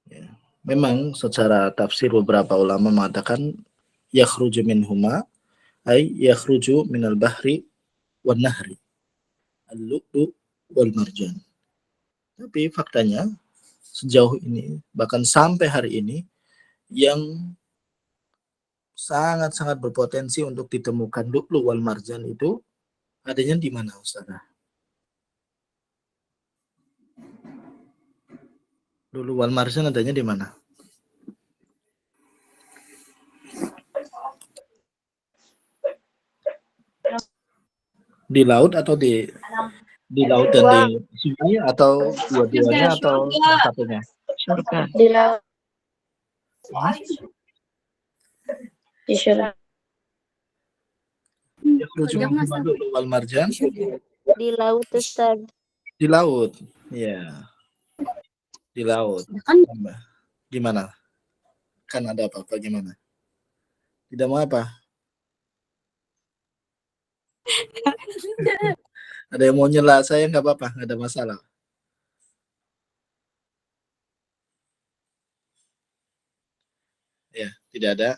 Ya. Memang secara tafsir beberapa ulama mengatakan yakhruju minhuma ay yakhruju minal bahri wan nahri. Al-lu'lu wal marjan. Tapi faktanya sejauh ini bahkan sampai hari ini yang sangat-sangat berpotensi untuk ditemukan lu'lu wal marjan itu Adanya di mana, Ustazah? Lulu wal marjan adanya di mana? Di laut atau di laut dan di sungai atau dua-duanya atau salah satunya? Surga. Di laut. Di surga. Yakhruju minhuma lulu wal marjan. Di laut, Ustaz. Di laut. Ya. Di laut. Kan Gimana? Kan ada apa-apa gimana? Tidak mau apa? Ada yang mau nyela saya nggak apa-apa, nggak ada masalah. Ya, tidak ada.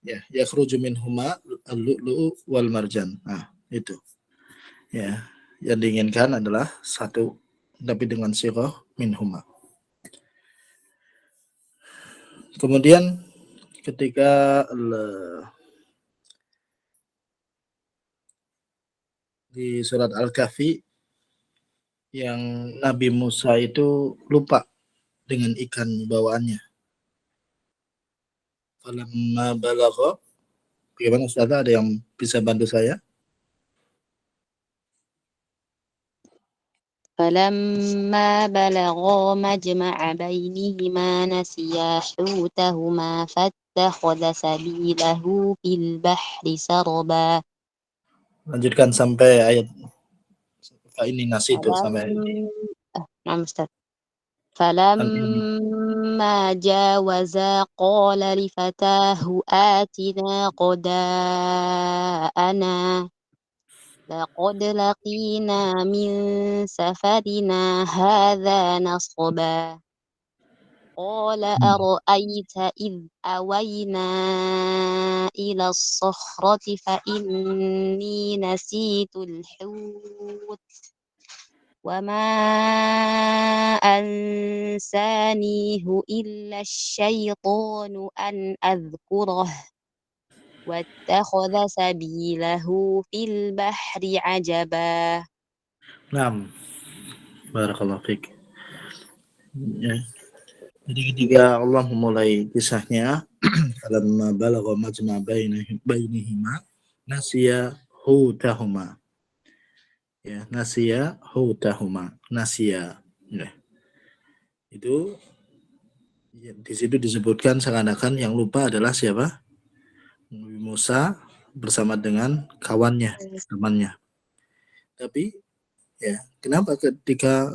Ya, yakhruju minhuma al-lu'lu'u wal marjan. Nah, itu. Ya, yang diinginkan adalah satu tapi dengan sighah minhuma. Kemudian ketika di surat Al-Kahfi yang Nabi Musa itu lupa dengan ikan bawaannya. Falamma balagha, bagaimana Ustaz? Ada yang bisa bantu saya? فلما بلغا مجمع بينهما نسيا حوتهما فاتخذ سبيله في البحر سربا. Lanjutkan sampai ayat ini nasi itu sampai نعم أستاذ. فلما جاوزا قال لفتاه آتنا غداءنا لقد لقينا من سفرنا هذا نصبا قال أرأيت إذ أوينا إلى الصخرة فإني نسيت الحوت وما أنسانيه إلا الشيطان أن أذكره واتخذ سبيله في البحر عجبا. Naam. Barakallahu fiik. Ya. Jadi ketika Allah memulai kisahnya, falamma balagha majma bainihima nasiya hutahuma. Ya, nasiya hutahuma. Nasiya. Ya. Itu ya, di situ disebutkan seakan-akan yang lupa adalah siapa? Nabi Musa bersama dengan kawannya, temannya. Tapi ya, kenapa ketika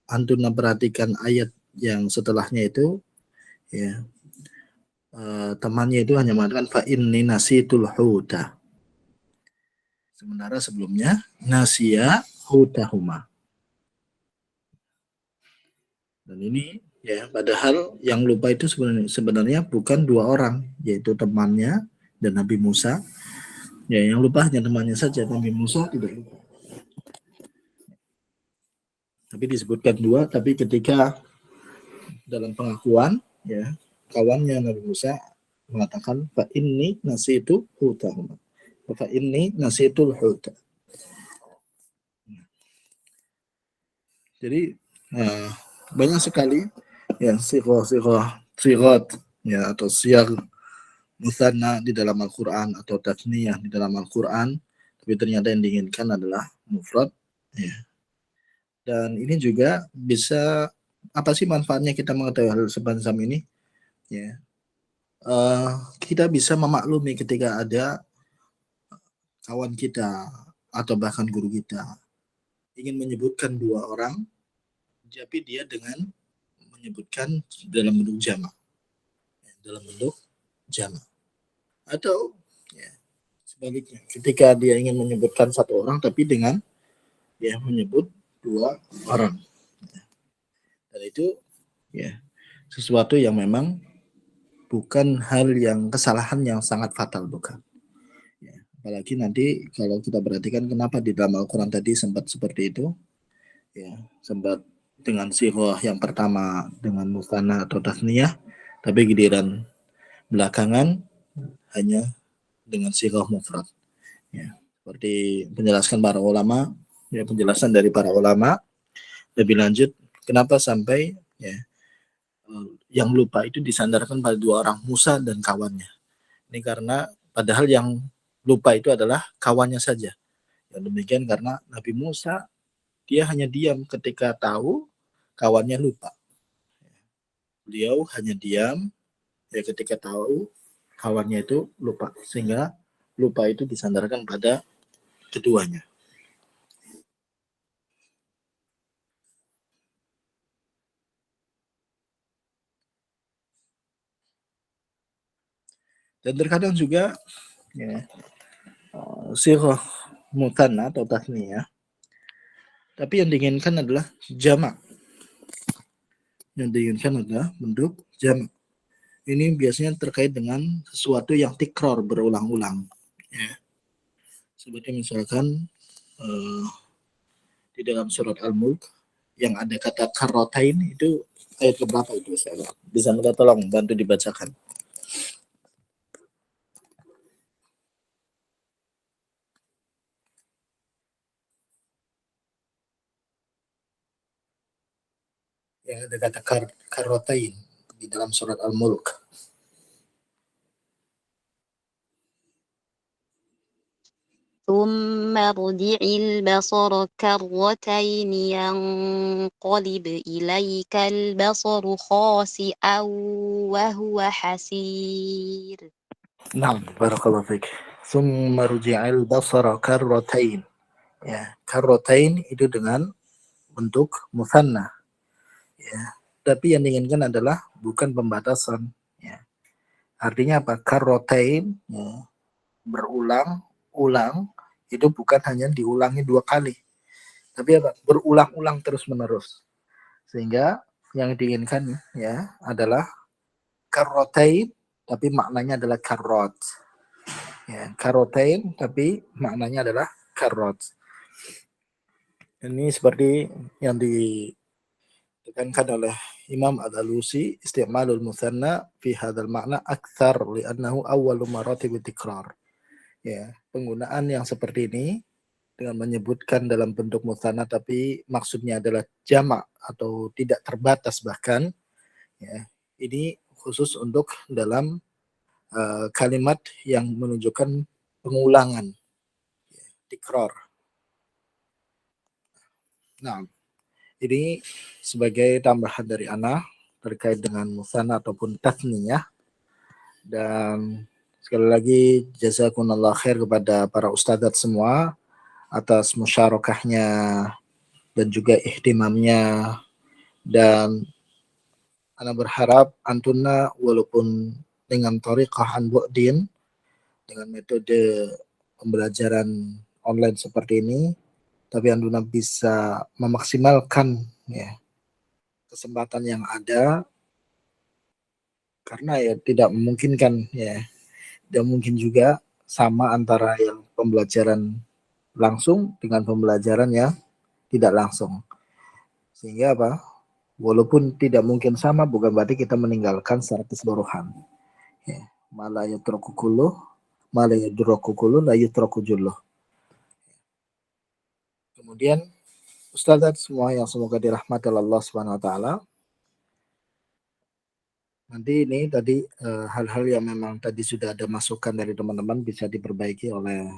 antum memperhatikan ayat yang setelahnya itu ya temannya itu hanya mengatakan fa inni nasitul huta. Sementara sebelumnya nasiya hutahuma. Dan ini ya padahal yang lupa itu sebenarnya bukan dua orang, yaitu temannya dan Nabi Musa. Ya, yang lupa hanya temannya saja, Nabi Musa tidak lupa. Tapi disebutkan dua, tapi ketika dalam pengakuan ya kawannya Nabi Musa mengatakan fa inni nasitu hutahuma. Fa inni nasitul huta. Jadi banyak sekali ya sigat ya atau siyag musanna di dalam Al-Qur'an atau tasniyah di dalam Al-Qur'an, tapi ternyata yang diinginkan adalah mufrad ya. Dan ini juga bisa apa sih manfaatnya kita mengetahui hal semacam ini? Ya, kita bisa memaklumi ketika ada kawan kita atau bahkan guru kita ingin menyebutkan dua orang, tapi dia dengan menyebutkan dalam bentuk jamak, atau ya, sebaliknya ketika dia ingin menyebutkan satu orang tapi dengan ya menyebut dua orang. Dan itu ya sesuatu yang memang bukan hal yang kesalahan yang sangat fatal, bukan. Ya, apalagi nanti kalau kita perhatikan kenapa di dalam Al-Quran tadi sempat seperti itu, ya sempat dengan sighah yang pertama dengan musanna atau tasniyah, tapi giliran belakangan hanya dengan sighah mufrad. Ya, seperti penjelasan para ulama, ya penjelasan dari para ulama lebih lanjut kenapa sampai ya yang lupa itu disandarkan pada dua orang, Musa dan kawannya. Ini karena padahal yang lupa itu adalah kawannya saja. Ya, demikian karena Nabi Musa dia hanya diam ketika tahu kawannya lupa. Beliau hanya diam ya ketika tahu kawannya itu lupa, sehingga lupa itu disandarkan pada keduanya. Dan terkadang juga ya, sighah mutanna atau tasniyah, tapi yang diinginkan adalah jamak. Yang diinginkan adalah bentuk jamak. Ini biasanya terkait dengan sesuatu yang tikror, berulang-ulang. Ya. Seperti misalkan di dalam surat Al-Mulk yang ada kata karotain itu ayat keberapa itu? Bisa minta tolong bantu dibacakan. Yang ada kata karotain di dalam surat Al-Mulk. ثم ارجع البصر كرتين ينقلب إليك البصر خاسئا وهو حسير. Nah, barakallahu fiik. Tsumma rji'al basara karratain. Ya, karratain itu dengan bentuk musanna. Ya, tapi yang diinginkan adalah bukan pembatasan. Ya. Artinya apa? Karratain ya, berulang-ulang itu bukan hanya diulangi 2 kali, tapi apa? Berulang-ulang terus-menerus. Sehingga yang diinginkan ya adalah karrotain, tapi maknanya adalah karrot. Ya, karotain, tapi maknanya adalah karrot. Ini seperti yang ditekankan oleh Imam Al-Alusi, isti'malul musanna fi hadzal makna aktsar li'annahu awwalu maratib tikrar. Ya, penggunaan yang seperti ini dengan menyebutkan dalam bentuk musanna tapi maksudnya adalah jamak atau tidak terbatas bahkan ya. Ini khusus untuk dalam kalimat yang menunjukkan pengulangan ya, tikrar. Nah, ini sebagai tambahan dari ana terkait dengan musanna ataupun tasniyah. Dan sekali lagi jazakumullah khair kepada para ustadzat semua atas musyarakahnya dan juga ihtimamnya, dan ana berharap antuna walaupun dengan thariqah an bu'din, dengan metode pembelajaran online seperti ini, tapi antuna bisa memaksimalkan ya kesempatan yang ada, karena ya tidak memungkinkan ya, tidak mungkin juga sama antara yang pembelajaran langsung dengan pembelajaran yang tidak langsung. Sehingga apa? Walaupun tidak mungkin sama, bukan berarti kita meninggalkan secara keseluruhan. Ya, mala yutraku kulluh, mala yudraku kulluh, la yutraku julluh. Kemudian ustadzat semua yang semoga dirahmati Allah Subhanahu wa taala. Nanti ini tadi hal-hal yang memang tadi sudah ada masukan dari teman-teman bisa diperbaiki oleh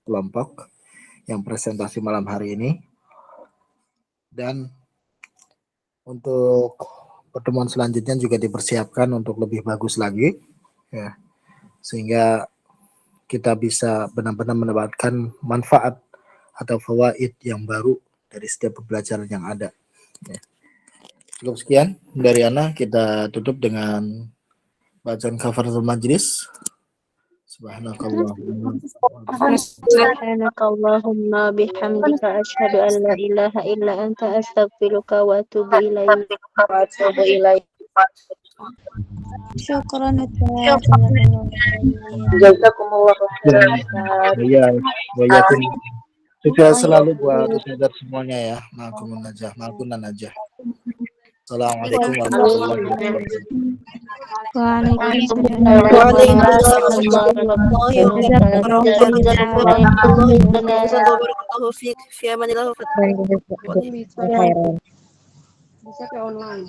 kelompok yang presentasi malam hari ini. Dan untuk pertemuan selanjutnya juga dipersiapkan untuk lebih bagus lagi ya. Sehingga kita bisa benar-benar mendapatkan manfaat atau fawaid yang baru dari setiap pembelajaran yang ada ya. Cukup sekian dari ana, kita tutup dengan bacaan kafaratul majlis. Subhanakallahumma bihamdika asyhadu an la ilaha illa anta astaghfiruka wa atubu ilaik. Syukran Jazakumullah khairan. Wayakum. Sukses selalu buat ustadzat semuanya ya. Maafkan najah. Assalamualaikum warahmatullahi wabarakatuh. Waalaikumsalam warahmatullahi wabarakatuh. Fi amanillah. Bisa ke online.